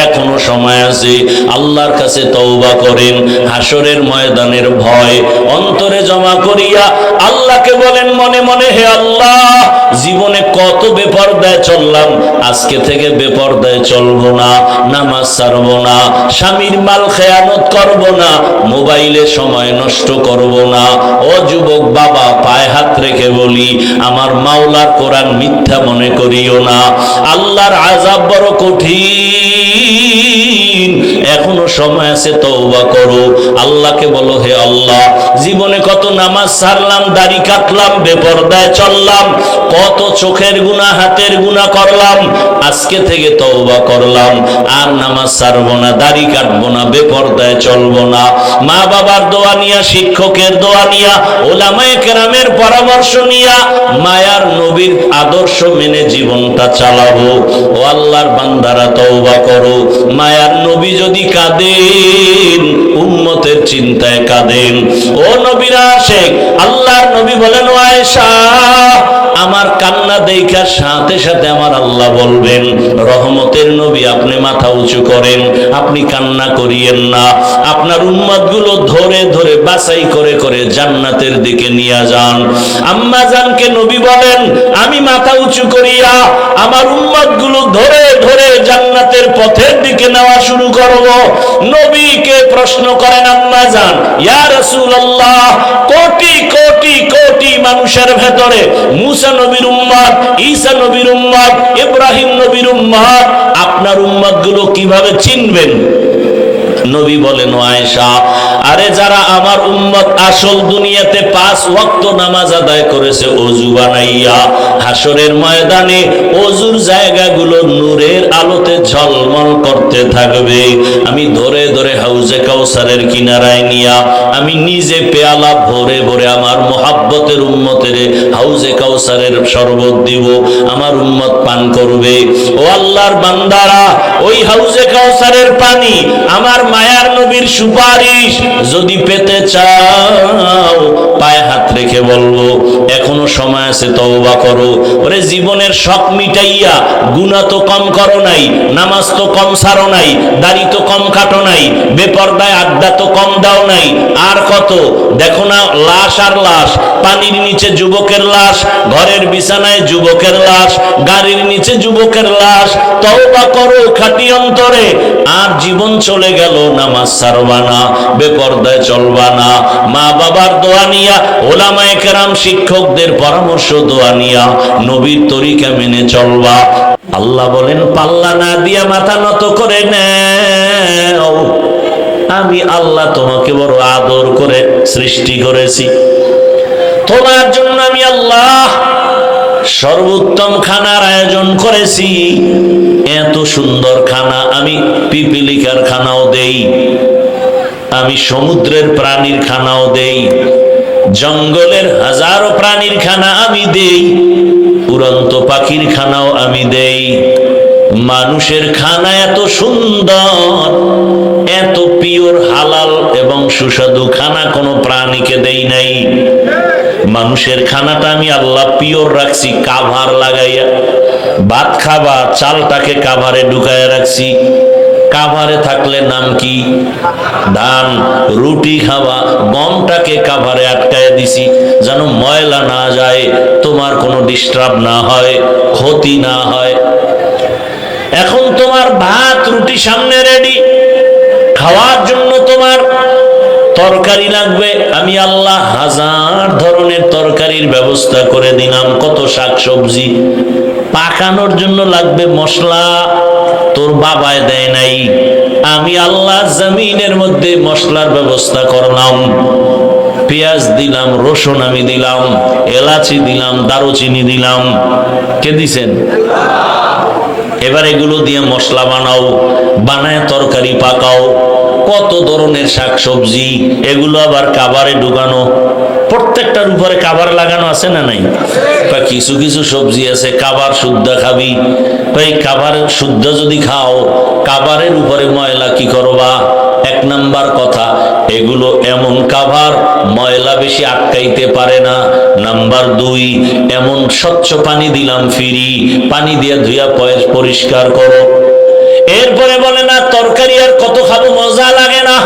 Speaker 1: এখনো সময় আছে, আল্লাহর কাছে তওবা করেন। হাসরের ময়দানের ভয় অন্তরে জমা করিয়া আল্লাহকে বলেন মনে মনে, হে আল্লাহ, জীবনে কত বেপরদায় চললাম, আজকে থেকে বেপরদায় চলবো না, নামাজ ছাড়বো না, স্বামীর মাল খেয়ানত করব না, মোবাইলে সময় নষ্ট করব না। ও যুবক বাবা, পায়ে হাত রেখে বলি, আমার মাওলার কোরআন মিথ্যা মনে করিও না। আল্লাহর আযাব বড় কঠিন, এখনো সময় আছে, তওবা করো। আল্লাহকে বলো, হে আল্লাহ, জীবনে কত নামাজ ছাড়লাম, দাড়ি কাটলাম, বেপরদায় চললাম, কত চোখের গুনাহ, হাতের গুনাহ করলাম, আজকে থেকে তওবা করলাম, আর নামাজ ছাড়বো না, দাড়ি কাটবো না, বেপরদায় চলবো না। মা বাবার দোয়া নিয়া, শিক্ষকের দোয়া নিয়া, ওলামায়ে কেরামের পরামর্শ নিয়া, মায়ার নবীর আদর্শ মেনে জীবনটা চালাবো। ও আল্লাহর বান্দারা, তওবা করো। মায়ার নবী যদি কাঁদেন, উম্মতের চিন্তায় কাঁদেন। ও নবীর আশিক, আল্লাহর নবী নবী বলেন, ও আয়েশা, আমার কান্না দেখার সাথে সাথে আমার আল্লাহ বলবেন, রহমতের নবী আপনি মাথা উঁচু করেন, আপনি কান্না করিয়েন না, আপনার উম্মতগুলো ধরে ধরে বাছাই করে করে জান্নাতের দিকে নিয়ে যান। আম্মা জানকে নবী বলেন, আমি মাথা উঁচু করিয়া আমার উম্মতগুলো ধরে ধরে জান্নাতের পথের দিকে নেওয়া শুরু করব। নবীকে প্রশ্ন করেন আম্মা জান, ইয়া রাসূলুল্লাহ, কোটি কোটি কোটি মানুষের ভেতরে মুসা নবীর উম্মত, ঈসা নবীর উম্মত, ইব্রাহিম নবীর উম্মত, আপনার উম্মতগুলো কিভাবে চিনবেন? নবী বলেন, ও আয়েশা, আরে যারা আমার উম্মত আসল দুনিয়াতে 5 ওয়াক্ত নামাজ আদায় করেছে ওযু বানাইয়া, হাসরের ময়দানে ওযুর জায়গাগুলো নূরের আলোতে ঝলমল করতে থাকবে। আমি ধরে ধরে হাউজে কাউসারের কিনারায় নিয়া আমি নিজে পেয়ালা ভরে ভরে আমার মোহাব্বতের উম্মতের হাউজে কাউসারের শরবত দিব, আমার উম্মত পান করবে। ও আল্লাহর বান্দারা, ওই হাউজে কাউসারের পানি আমার মায়ার নবীর সুপারিশ যদি পেতে চাও, পায়ে হাত রেখে বলবো, এখনো সময় আছে, তওবা করো। ওরে জীবনের শখ মিটাইয়া গুনাহ তো কম করো নাই, নামাজ তো কম ছাড়ো নাই, দাড়ি তো কম কাটো নাই, বেপরদায় আড্ডা তো কম দাও নাই, আর কত দেখো না লাশ আর লাশ, পানির নিচে যুবকের লাশ, ঘরের বিছানায় যুবকের লাশ, গাড়ির নিচে যুবকের লাশ। তওবা করো খাঁটি অন্তরে, আর জীবন চলে গেল, নামাজ ছাড়বা না, বেপরদায় চলবা না, মা বাবার দোয়া নিয়া, ওলামায়ে কেরাম শিক্ষকদের পরামর্শ দোয়া নিয়া নবীর তরিকা মেনে চলবা। আল্লাহ বলেন, পাল্লা না দিয়া মাথা নত করে নাও, আমি আল্লাহ তোমাকে বড় আদর করে সৃষ্টি করেছি, তোমার জন্য আমি আল্লাহ সর্বোত্তম খানার আয়োজন করেছি। এত সুন্দর খানা আমি পিপিলিকার খানাও দেই, আমি সমুদ্রের প্রাণীর খানাও দেই, জঙ্গলের হাজারো প্রাণীর খানা আমি দেই, উড়ন্ত পাখির খানাও আমি দেই। মানুষের খানা এত সুন্দর, এত পিওর হালাল এবং সুস্বাদু খানা কোনো প্রাণীকে দেই নাই। মানুষের খানাটা আমি আল্লাহ পিওর রাখছি, কাভার লাগাইয়া। ভাত খাবা, চালটাকে কাভারে ঢুকাইয়া রাখছি, কাভারে থাকলে নাম কি? ধান। রুটি খাবা, গমটাকে কাভারে আটকায় দিছি, যেন ময়লা না যায়, তোমার কোনো ডিস্টার্ব না হয়, ক্ষতি না হয়। এখন তোমার ভাত রুটি সামনে রেডি, খাওয়ার জন্য তোমার তরকারি লাগবে, আমি আল্লাহ হাজার ধরনের তরকারির ব্যবস্থা করে দিলাম। কত শাকসবজি, পাকানোর জন্য লাগবে মশলা, তোর বাবায় দেয় নাই, আমি আল্লাহ জমিনের মধ্যে মশলার ব্যবস্থা করলাম। পেঁয়াজ দিলাম, রসুন আমি দিলাম, এলাচি দিলাম, দারুচিনি দিলাম। কে দিছেন? এবার এগুলো দিয়ে মশলা বানাও, বানায় তরকারি পাকাও। কত ধরনের শাকসবজি, এগুলো আবার কাভারে ঢুকানো, প্রত্যেকটার উপরে কাভার লাগানো আছে না নাই? বা কিছু কিছু সবজি আছে কাভার শুদ্ধ খাবি, ভাই কাভার শুদ্ধ যদি খাও, কাভারের উপরে ময়লা কি করবা? 1 নাম্বার কথা, এগুলো এমন কাভার ময়লা বেশি আটকাইতে পারে না। নাম্বার 2, এমন স্বচ্ছ পানি দিলাম ফ্রি, পানি দিয়ে ধুইয়া পরিষ্কার করো। এরপরে বলে না তরকারি আর কত খাবো, মজা লাগে না?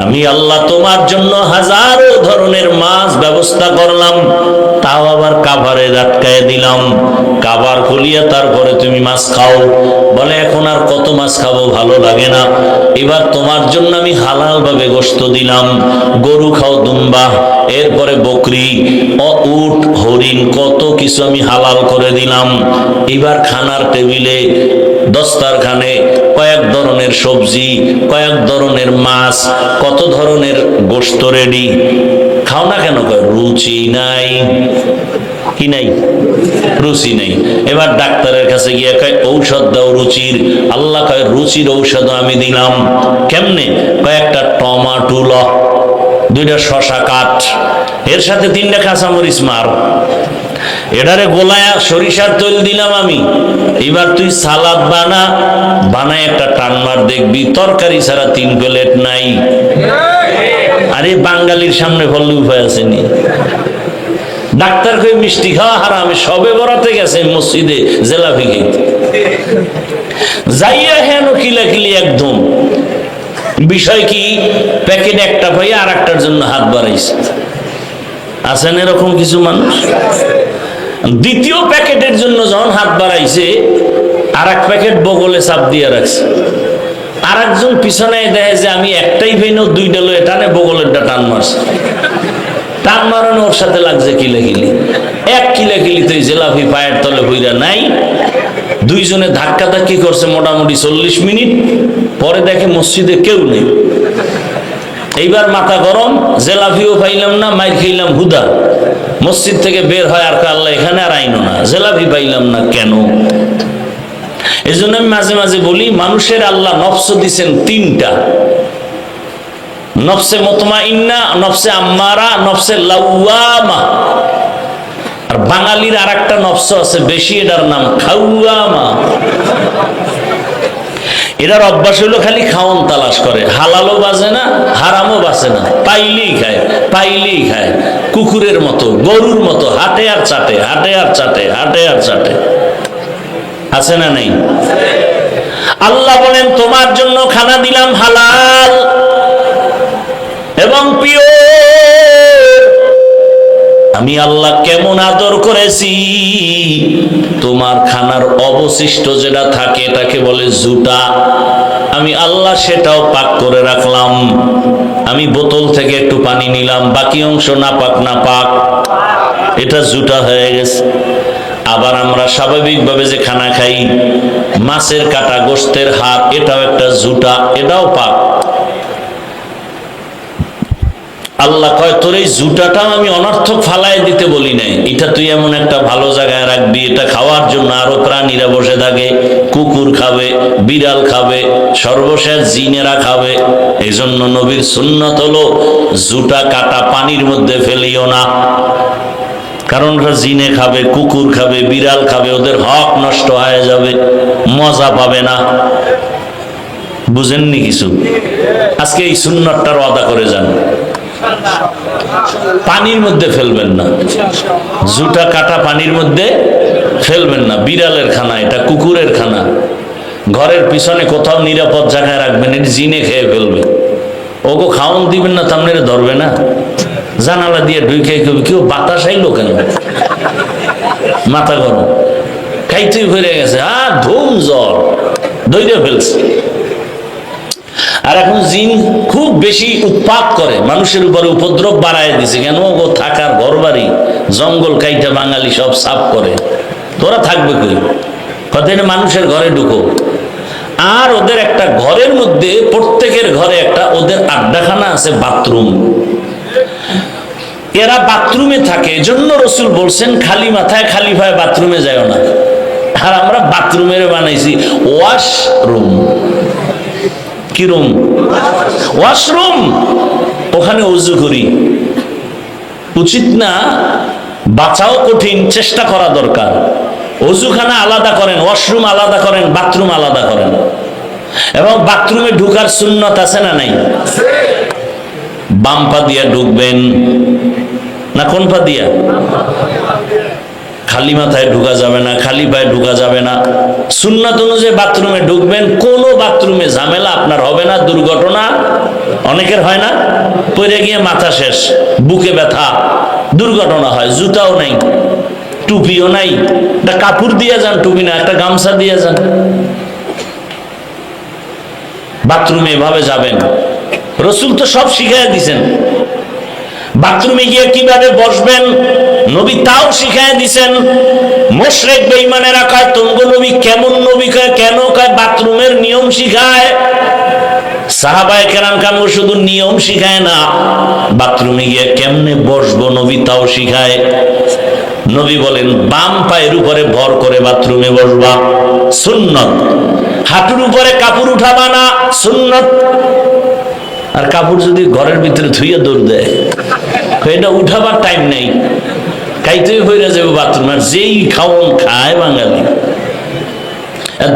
Speaker 1: আমি আল্লাহ তোমার জন্য হাজারো ধরনের মাছ ব্যবস্থা করলাম, তাও আবার কাভারে আটকায় দিলাম। কাভার খুলিয়া তারপরে তুমি মাছ খাও। বলে এখন আর কত মাছ খাবো, ভালো লাগে না। এবার তোমার জন্য আমি হালাল ভাবে গোশত দিলাম, গরু খাও, দুম্বা, এরপরে বকরি, উট, হরিণ, কত কিছু আমি হালাল করে দিলাম। এবার খানার টেবিলে দস্তারখানে কয়েক ধরনের সবজি, কয়েক ধরনের মাছ, কত ধরনের গোশত রেডি। খাও না কেন? কয় রুচি নাই। কি নাই? রুচি নাই। এবার ডাক্তারের কাছে গিয়ে কয় ঔষধ দাও রুচির। আল্লাহ কয় রুচির ঔষধ আমি দিলাম। কেমনে? কয়েকটা টমাটো ল, 2টা শশা কাট, এর সাথে 3টা কাঁচামরিচ মার, এটারে গোলায়া সরিষার তেল দিলাম আমি। এবার তুই সালাদ বানায় একটা টান মার, দেখবি তরকারি ছাড়া 3 প্লেট নাই। আরে বাঙালির সামনে বললে উপায় আসেনি। ডাক্তার কই মিষ্টি খাওয়া হারাম, সবে বরাতে গেছে মসজিদে জেলাপি খাইতে, যাইয়া হেন কিলাকিলি একদম। বিষয় কি, প্যাকেট একটা পাইয়া আর একটার জন্য হাত বাড়াইছে। আছেন এরকম কিছু মানুষ? দ্বিতীয় প্যাকেটের জন্য যখন হাত বাড়াইছে, আর এক প্যাকেট বগলে চাপ দিয়ে রাখছে। আর একজন পিছনে দেখে যে আমি একটাই পাইন, দুইটা লয়ে টানে, বগলেরটা টান মারছে। টান মারানো ওর সাথে লাগছে কিলাকিলি। এক কিলাকিলিতে জেলাপি পায়ের তলে বইরা নাই। দুইজনে ধাক্কা ধাক্কি করছে মোটামুটি 40 মিনিট। পরে দেখে মসজিদে কেউ নেই। এইবার মাথা গরম, জেলাপিও পাইলাম না, মাইর খাইলাম হুদা। মসজিদ থেকে বের হয় আর আল্লাহ এখানে আর আইনো না, জেলাপি পাইলাম না কেন? এই জন্য আমি মাঝে মাঝে বলি, মানুষের আল্লাহ নফস দিছেন 3টা, নফসে মুতমাইন্না, নফসে আম্মারা, নফসে লাওয়ামা। আর বাঙালির আর একটা নফস আছে বেশি, এটার নাম খাওয়ামা। এটার অভ্যাস হলো খালি খাওন তালাশ করে, হালালও বাজে না, হারামও বাজে না, পাইলেই খায়, পাইলেই খায়। কুকুরের মতো, গরুর মতো হাটে আর চাটে, হাটে আর চাটে, হাটে আর চাটে। আছে না নেই? আল্লাহ বলেন তোমার জন্য খানা দিলাম হালাল এবং পিওর। আমি আল্লাহ কেমন আদর করেছি। তোমার খানার অবশিষ্ট যেটা থাকে এটাকে বলে জুটা, আমি আল্লাহ সেটাও পাক করে রাখলাম। আমি বোতল থেকে একটু পানি নিলাম, বাকি অংশ নাপাক নাপাক, এটা জুটা হয়ে গেছে। আবার আমরা স্বাভাবিকভাবে যে খানা খাই, মাছের কাটা, গোশতের হাড়, এটাও একটা জুটা, এটাও পাক। আল্লাহ কয় তোর এই জুটাটাও আমি অনর্থক ফালায় দিতে বলি নাই, এটা তুই এমন একটা ভালো জায়গায় রাখবি, এটা খাওয়ার জন্য আরো প্রাণীরা বসে থাকে, কুকুর খাবে, বিড়াল খাবে, সর্বশেষ জিনেরা খাবে। এই জন্য নবীর সুন্নত হলো জুটা কাটা পানির মধ্যে ফেলিও না, কারণ ওরা জিনে খাবে, কুকুর খাবে, বিড়াল খাবে, ওদের হক নষ্ট হয়ে যাবে, মজা পাবে না। বুঝেননি কিছু? আজকে এই সুন্নতটার ওয়াদা করে যান, পানির মধ্যে ফেলবেন না, জুটা কাটা পানির মধ্যে ফেলবেন না। বিড়ালের খানা এটা, কুকুরের খানা, ঘরের পিছনে কোথাও নিরাপদ জায়গায় রাখবেন, এটি জিনে খেয়ে ফেলবে। ওগো খাওয়ান দিবেন না, তামনে ধরবে না। জানালা দিয়ে ঢুকে কেউ বাতাস আইলো কেন, মাথা গরম, খাইতেই ফিরে গেছে, ধুম জ্বর দইরে ফেলছে। আর এখন জিন খুব বেশি উৎপাত করে, মানুষের উপরে উপদ্রব বাড়ায় দিছে। কেন? ও থাকার ঘর বাড়ি, জঙ্গল কাইটা বাঙালি সব সাফ করে, তোরা থাকবে কই? কথা মানুষের ঘরে ঢুকো। আর ওদের একটা ঘরের মধ্যে, প্রত্যেকের ঘরে একটা ওদের আড্ডাখানা আছে, বাথরুম। এরা বাথরুমে থাকে, এজন্য রসুল বলছেন খালি মাথায় খালি পায়ে বাথরুমে যায় না। আর আমরা বাথরুমের বানাইছি ওয়াশরুম। কি রুম? ওয়াশরুম। ওখানে ওযু করি, উচিত না? বাঁচাও কঠিন, চেষ্টা করা দরকার। ওযুখানা আলাদা করেন, ওয়াশরুম আলাদা করেন, বাথরুম আলাদা করেন। এবং বাথরুমে ঢুকার সুন্নত আছে না নাই? বাম পা দিয়া ঢুকবেন না কোন পা দিয়া? খালি মাথায় ঢুকা যাবে না, খালি পায়ে ঢুকা যাবে না। সুন্নাত অনুযায়ী বাথরুমে ঢুকবেন। কোন বাথরুমে ঝামেলা আপনার হবে না, দুর্ঘটনা অনেকের হয় না, পড়ে গিয়ে মাথা শেষ, বুকে ব্যথা, দুর্ঘটনা হয়। জুতাও নাই, টুপিও নাই, একটা কাপড় দিয়ে যান, টুপি না, একটা গামছা দিয়ে যান। বাথরুমে এভাবে যাবেন, রসুল তো সব শিখাইয়া দিছেন। বাথরুমে গিয়ে কিভাবে বসবেন নবী তাও শিখাইয়া দিছেন। মুশরিক বেঈমানেরা কয় তোমগো নবী কেমন নবী, কয় কেন? কয় বাথরুমের নিয়ম শিখায়। সাহাবায়ে কেরাম কামু শুধু নিয়ম শিখায় না, বাথরুমে গিয়ে কেমনে বসবো নবী তাও শিখায়। নবী বলেন বাম পায়ের উপরে ভর করে বাথরুমে বসবা, সুন্নত। হাঁটুর উপরে কাপড় উঠাবা না, সুন্নত। আর কাপড় যদি ঘরের ভিতরে ধুইয়া দৌড় দেয়, এটা উঠাবার টাইম নেই, খাইতেই হয়ে যাবে বাথরুম। আর যেই খাওন খায় বাঙালি,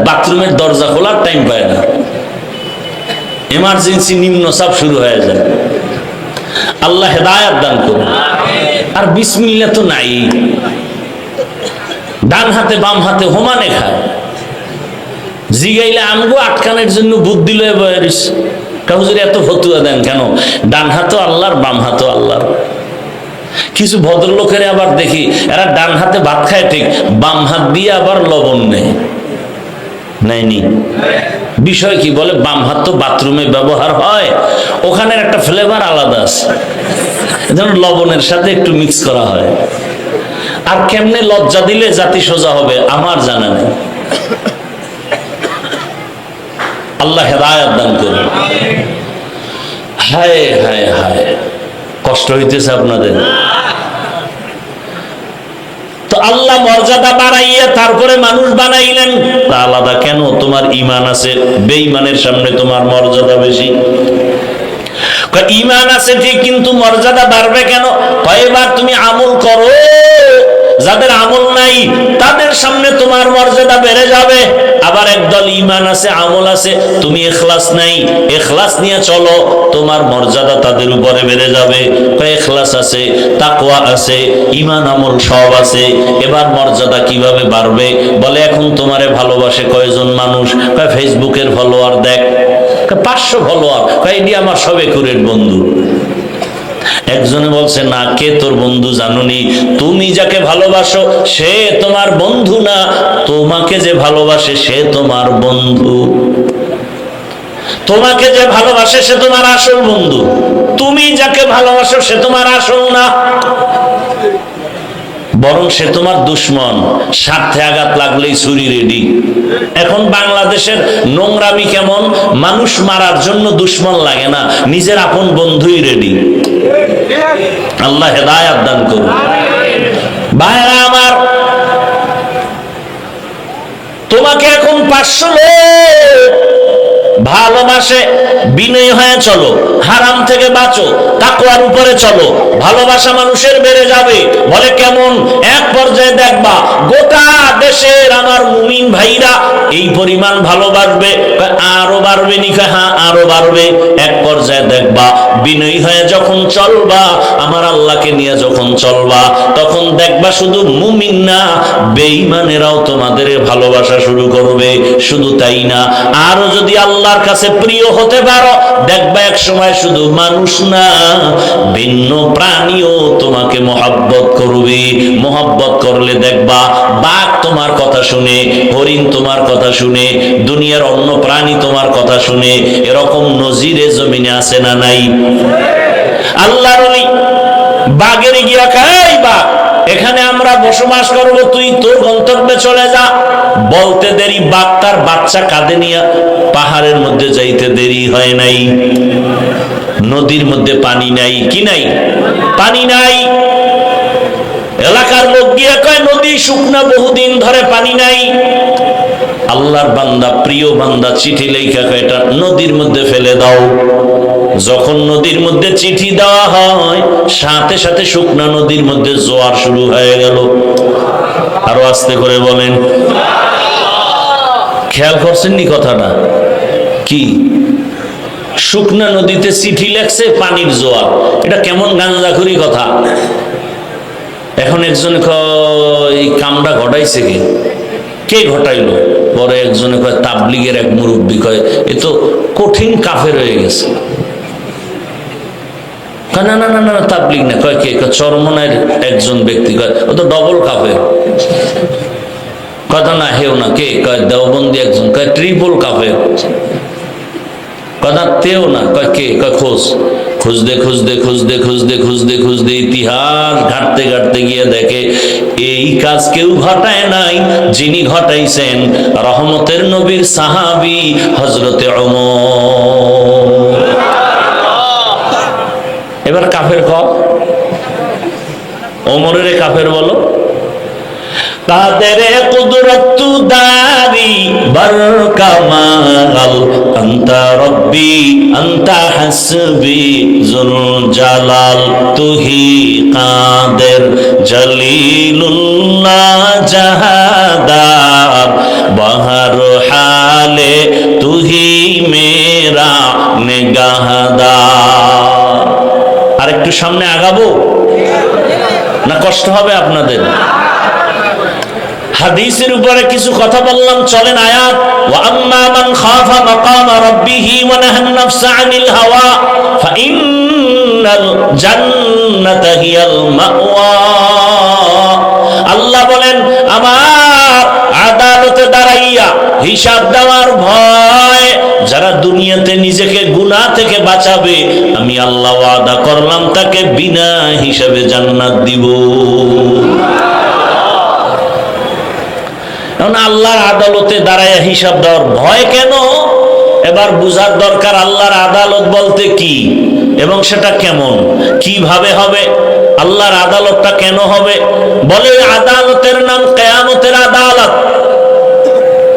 Speaker 1: বাথরুমের দরজা খোলার টাইম পায় না, এমার্জেন্সি নিম্ন চাপ শুরু হয়ে যায়। আল্লাহ হেদায়েত দান করুন। আর বিসমিল্লাহ তো নাই, ডান হাতে বাম হাতে হোমানে খায়। জিগাইলে আমগো আটকানোর জন্য বুদ্ধি লয়ে বয়ারিস, কাউজুর এত ফতুয়া দেন কেন? ডান হাতও আল্লাহর, বাম হাতও আল্লাহর। কিছু ভদ্রলোকের আবার দেখি এরা ডান হাতে ভাত খায় ঠিক, বাম হাত দিয়ে আবার লবণ নেয়, নেয়নি। বিষয় কি? বলে বাম হাত তো বাথরুমে ব্যবহার হয়, ওখানের একটা ফ্লেভার আলাদা আছে, যেন লবণের সাথে একটু মিক্স করা হয়। আর কেমনে লজ্জা দিলে জাতি সোজা হবে আমার জানা নেই। আল্লাহ হেদায়েত দান করুন। হায় হায় হায়, কষ্ট হইতেছে আপনাদের। তো আল্লাহ মর্যাদা বাড়াইয়া তারপরে মানুষ বানাইলেন, তা আলাদা কেন? তোমার ঈমান আছে, বেঈমানের সামনে তোমার মর্যাদা বেশি। ঈমান আছে ঠিক, কিন্তু মর্যাদা বাড়বে কেন? কয়েকবার তুমি আমল করো, যাদের আমল নাই তাদের সামনে তোমার মর্যাদা বেড়ে যাবে। আবার একদল ঈমান আছে, আমল আছে, তুমি ইখলাস নাই, ইখলাস নিয়ে চলো, তোমার মর্যাদা তাদের উপরে বেড়ে যাবে। ইখলাস আছে, তাকওয়া আছে, ঈমান আমল সব আছে, এবার মর্যাদা কিভাবে বাড়বে? বলে এখন তোমারে ভালোবাসে কয়জন মানুষ? ফেসবুকের ফলোয়ার দেখ, 500 ফলোয়ার, এটি আমার সবে কুরের বন্ধু। একজনে বলছে না, কে তোর বন্ধু জানুনি? তুমি যাকে ভালোবাসো সে তোমার বন্ধু না, তোমাকে যে ভালোবাসে সে তোমার বন্ধু। তোমাকে যে ভালোবাসে সে তোমার আসল বন্ধু, তুমি যাকে ভালোবাসো সে তোমার আসল না, বরং সে তোমার দুশ্মন। স্বার্থে আঘাত লাগলেই ছুরি রেডি। এখন বাংলাদেশের নোংরামি কেমন? মানুষ মারার জন্য দুশ্মন লাগে না, নিজের আপন বন্ধুই রেডি। আল্লাহ হেদায়েত দান করুন। ভাইরা আমার, তোমাকে এখন 500 লোক ভালোবাসে, বিনয়ী হয়ে চলো, হারাম থেকে বাঁচো, তাকওয়ার উপরে চলো, ভালোবাসা মানুষের বেড়ে যাবে। বলে কেমন? এক পর্যায়ে দেখবা গোটা দেশের আমার মুমিন ভাইরা এই পরিমাণ ভালোবাসবে। আরো বাড়বে নি? হ্যাঁ আরো বাড়বে। এক পর্যায়ে দেখবা বিনয়ী হয়ে যখন চলবা, আমার আল্লাহকে নিয়ে যখন চলবা, তখন দেখবা শুধু মুমিন না, বেঈমানেরাও তোমাদের ভালোবাসা শুরু করবে। শুধু তাই না, আরো যদি আল্লাহর কাছে প্রিয় হতে পারো, দেখবা এক সময় শুধু মানুষ না, ভিন্ন প্রাণীও তোমাকে মহব্বত করবে। মহব্বত করলে দেখবা বাঘ তোমার কথা শুনে, হরিণ তোমার কথা শুনে, দুনিয়ার অন্য প্রাণী তোমার কথা শুনে। এরকম নজিরে জমিনে আছে না নাই? আল্লাহর ওলি বাঘের গিয়া খাই, বাঘ এখানে আমরা বসবাস করব, তুই তোর গন্তব্যে চলে যা। বলতে দেরি, বাঘ তার বাচ্চা কাঁধে নিয়ে পাহাড়ের মধ্যে যাইতে দেরি হয় নাই। নদীর মধ্যে পানি নাই, কি নাই? পানি নাই। এলাকার লোক গিয়ে কয় নদী শুকনা, বহুদিন ধরে পানি নাই। আল্লাহর বান্দা, প্রিয় বান্দা চিঠি লেখা কয় এটা নদীর মধ্যে ফেলে দাও। যখন নদীর মধ্যে চিঠি দেওয়া হয়, সাথে সাথে শুকনা নদীর মধ্যে জোয়ার শুরু হয়ে গেল। আরো আস্তে করে বলেন। খেয়াল করছেন নি কথাটা? কি শুকনা নদীতে চিঠি লেখছে, পানির জোয়ার, এটা কেমন গাঞ্জাখুরি কথা। এখন একজনে কয় এই কামটা ঘটাইছে কে ঘটাইলো? পরে একজনে কয় তাবলিগের এক মুরব্বী, কয় এ তো কঠিন কাফের হয়ে গেছে। না না না না, তাবলিগ না। কয় কে? চরমনের একজন ব্যক্তি। কয় ও তো ডবল কাফের। কথা না হেও না। কে? কয় দেওবন্দি একজন। কয় ট্রিপল কাফের। কথা তেও না। কয় কে? কয় খোঁজ। খুঁজতে খুঁজতে খুঁজতে খুঁজতে খুঁজতে খুঁজতে ইতিহাস ঘাটতে ঘাটতে গিয়ে দেখে এই কাজ কেউ ঘটায় নাই, যিনি ঘটাইছেন রহমতের নবীর সাহাবী হযরতে ওমর। এবার কাফের কও, ওমরের কাফের বলো। কাদেরে কুদরত দারি বর কামাল, আনতা রব্বি আনতা হাসবি জুল জালাল, তুহি কাদের জলিলুল্লাহ জাহাদার, বহর হালে তুহি মেরা নিগাহদার। আরেকটু সামনে আগাবো। না কষ্ট হবে আপনাদের? হাদিসের উপরে কিছু কথা বললাম, চলেন আয়াত। ওয়া আম্মা মান খাফা মাকামা রাব্বিহি ওয়া নাহান নাফসা আনিল হাওয়া ফাইন্নাল জান্নাতা হিয়াল মাওয়া। আল্লাহ বলেন, আমার আদালতে দাঁড়াইয়া হিসাব দেওয়ার ভয় যারা দুনিয়াতে নিজেকে গুনাহ থেকে বাঁচাবে, আমি আল্লাহ ওয়াদা করলাম তাকে বিনা হিসাবে জান্নাত দিব। আল্লাহর আদালতে দাঁড়ায় হিসাব দেওয়ার ভয় কেন? এবার বুঝার দরকার আল্লাহর আদালত বলতে কি এবং সেটা কেমন, কিভাবে হবে, আল্লাহর আদালতটা কেন হবে। বলে আদালতের নাম কিয়ামতের আদালত।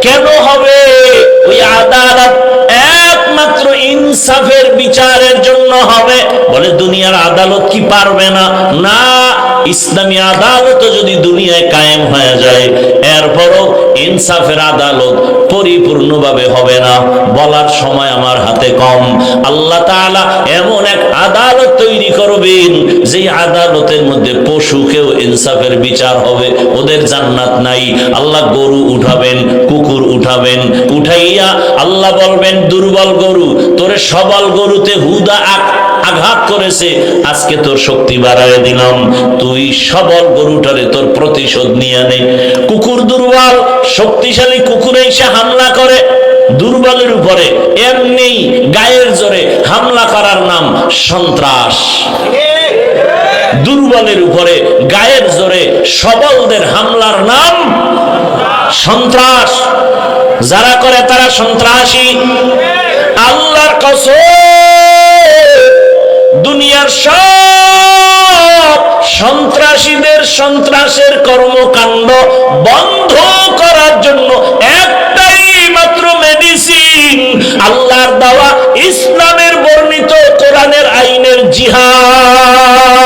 Speaker 1: কেন হবে ওই আদালত? একমাত্র ইনসাফের বিচারের জন্য হবে। বলে দুনিয়ার আদালত কি পারবে না? না, ইসলামী আদালত যদি দুনিয়ায় কায়েম হয়ে যায়, এরপরও ইনসাফের আদালত পরিপূর্ণভাবে হবে না। বলার সময় আমার হাতে কম। আল্লাহ তাআলা এমন এক আদালত তৈরি করবেন যে আদালতের মধ্যে পশুকেও ইনসাফের বিচার হবে। ওদের জান্নাত নাই। আল্লাহ গরু উঠাবেন, কুকুর উঠাবেন, উঠাইয়া আল্লাহ বলবেন, দুর্বল গরু, তোরে সবল গরুতে হুদা আঘাত করেছে, আজকে তোর শক্তি বাড়ায় দিলাম, তুই সবল গরুটারে তোর প্রতিশোধ নিয়ে নে। কুকুর দুর্বল, শক্তিশালী কুকুরে এসে হামলা করে দুর্বলের উপরে, এমনি গায়ের জোরে হামলা করার নাম সন্ত্রাস। দুর্বলের উপরে গায়ের জোরে সবলদের হামলার নাম সন্ত্রাস। যারা করে তারা সন্ত্রাসী। আল্লাহর কসম, দুনিয়ার সব সন্ত্রাসীদের সন্ত্রাসের কর্মকাণ্ড বন্ধ করার জন্য একটাই মাত্র মেডিসিন, আল্লাহর দেওয়া ইসলামের বর্ণিত কোরআনের আইনের জিহাদ।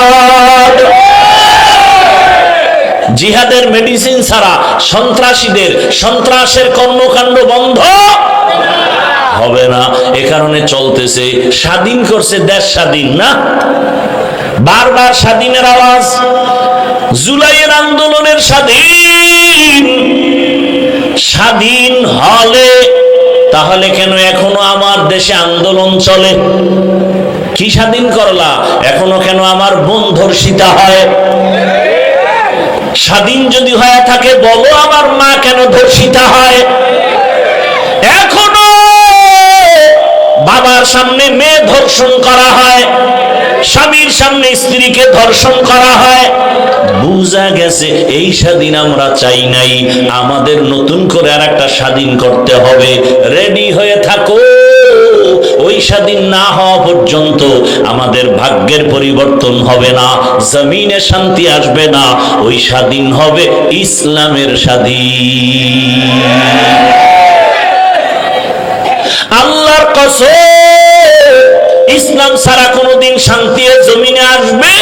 Speaker 1: জিহাদের মেডিসিন ছাড়া সন্ত্রাসীদের সন্ত্রাসের কর্মকাণ্ড বন্ধ হবে না। এ কারণে চলতেছে, স্বাধীন করছে দেশ, স্বাধীন না, বারবার স্বাধীনের আওয়াজ। জুলাইয়ের আন্দোলনের স্বাধীন, স্বাধীন হলে তাহলে কেন এখনো আমার দেশে আন্দোলন চলে? কি স্বাধীন করলা, এখনো কেন আমার বোন ধর্ষিতা হয়? স্বাধীন যদি হয়ে থাকে বলো, আমার মা কেন ধর্ষিতা হয়? এখনো বাবার সামনে মেয়ে ধর্ষণ করা হয়, স্বামীর সামনে স্ত্রীকে ধর্ষণ করা হয়। বুঝা গেছে এই স্বাধীন আমরা চাই নাই, আমাদের নতুন করে আর একটা স্বাধীন করতে হবে। রেডি হয়ে থাকো, ওই স্বাধীন না হওয়া পর্যন্ত আমাদের ভাগ্যের পরিবর্তন হবে না, জমিনে শান্তি আসবে না। ওই স্বাধীন হবে ইসলামের স্বাধীন। আল্লাহর কসম, ইসলাম ছাড়া কোনোদিন শান্তি জমিনে আসবে?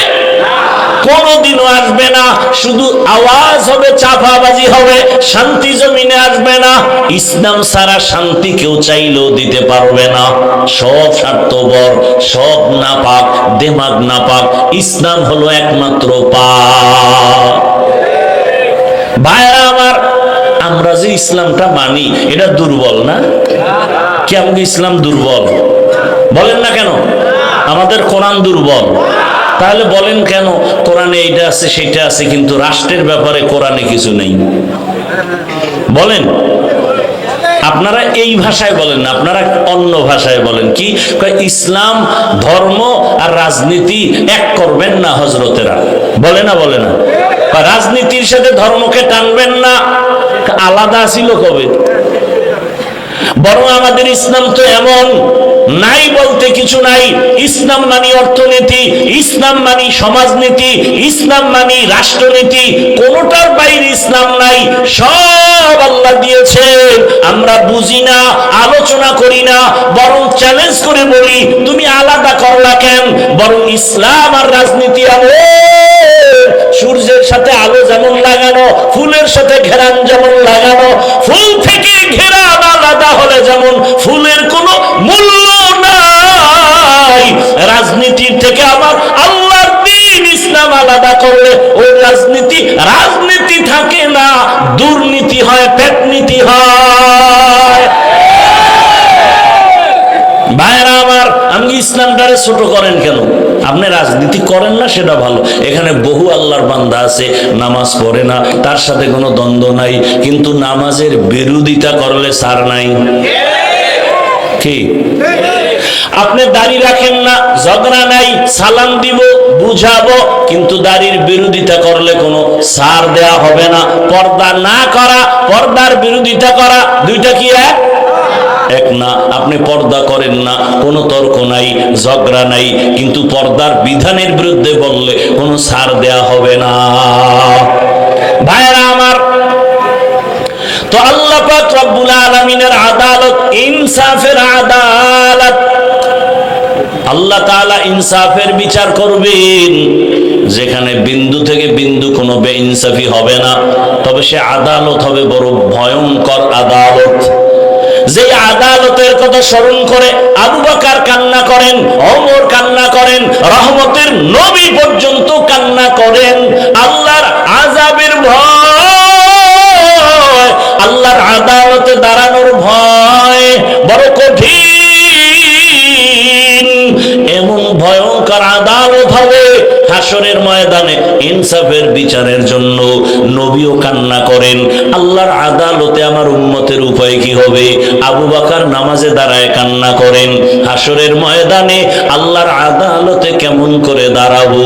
Speaker 1: কোনোদিনও আসবে না। শুধু আওয়াজ হবে, চাপাবাজি হবে, শান্তি জমিনে আসবে না। ইসলাম ছাড়া শান্তি কেউ চাইলেও দিতে পারবে না। সব স্বার্থপর, সব নাপাক, দেমাগ নাপাক। ইসলাম হলো একমাত্র পাক। ভাইরা আমার, আমরা যে ইসলামটা মানি এটা দুর্বল না? কি আমাকে ইসলাম দুর্বল? বলেন না কেন? আমাদের কোরআন দুর্বল। তাহলে বলেন কেন কোরআনে এইটা আছে সেটা আছে, কিন্তু রাষ্ট্রের ব্যাপারে কোরআনে কিছু নেই? বলেন। আপনারা এই ভাষায় বলেন না, আপনারা অন্য ভাষায় বলেন। কি ইসলাম ধর্ম আর রাজনীতি এক করবেন না হজরতেরা? বলে না? বলে না? রাজনীতির সাথে ধর্মকে টানবেন না। আলাদা ছিল কবে? বরং আমাদের ইসলাম তো এমন, নাই বলতে কিছু নাই। ইসলাম মানি অর্থনীতি, ইসলাম মানি সমাজনীতি, ইসলাম মানি রাষ্ট্রনীতি, কোনোটার বাইরে ইসলাম নাই। সব আল্লাহ দিয়েছে, আমরা বুঝি না, আলোচনা করি না, বরং চ্যালেঞ্জ করে বলি তুমি আলাদা করলা কেন? বরং ইসলাম আর রাজনীতি এমন, সূর্যের সাথে আলো যেমন লাগানো, ফুলের সাথে ঘেরান যেমন লাগানো, ফুল থেকে ঘেরান আলাদা হলে যেমন ফুলের কোনো মূল্য নাই, রাজনীতির থেকে আমার আল্লাহর দ্বীন ইসলাম আলাদা করলে ওই রাজনীতি থাকে না, দুর্নীতি হয়, পেটনীতি হয়। ভাইরা আমার, আমি ইসলামটারে ছোট করেন কেন? আপনি রাজনীতি করেন না সেটা ভালো, এখানে বহু আল্লাহর বান্দা আছে নামাজ পড়ে না, তার সাথে কোনো দ্বন্দ্ব নাই, কিন্তু নামাজের বিরোধিতা করলে ছাড় নাই। কি আপনি দাড়ি রাখেন না, ঝগড়া নাই, সালাম দিব, বুঝাবো, কিন্তু দাড়ির বিরোধিতা করলে কোনো ছাড় দেয়া হবে না। পর্দা না করা, পর্দার বিরোধিতা করা, দুইটা কি এক না? আপনি পর্দা করেন না, কোনো তর্ক নাই, ঝগড়া নাই, কিন্তু পর্দার বিধানের বিরুদ্ধে বললে কোনো ছাড় দেয়া হবে না। ভাইরা আমার, তো আল্লাহ পাক রব্বুল আলামিনের আদালত, ইনসাফের আদালত, আল্লাহ তাআলা ইনসাফের বিচার করবেন, যেখানে বিন্দু থেকে বিন্দু কোনো বেইনসাফি হবে না। তবে সে আদালত হবে বড় ভয়ঙ্কর আদালত। যে আদালতের কথা স্মরণ করে আবু বকর কান্না করেন, ওমর কান্না করেন, রহমতের নবী পর্যন্ত কান্না করেন। আল্লাহর আযাবের ভয়, আল্লাহর আদালতে দাঁড়ানোর ভয় বড় কঠিন। এমন ভয়ঙ্কর আদালত হবে হাসরের ময়দানে, ইনসাফের বিচারের জন্য নবীও কান্না করেন। আল্লাহর আদালতে আমার উম্মতের উপায় কি হবে? আবু বকর নামাজে দাঁড়ায় কান্না করেন, হাসরের ময়দানে আল্লাহর আদালতে কেমন করে দাঁড়াবো?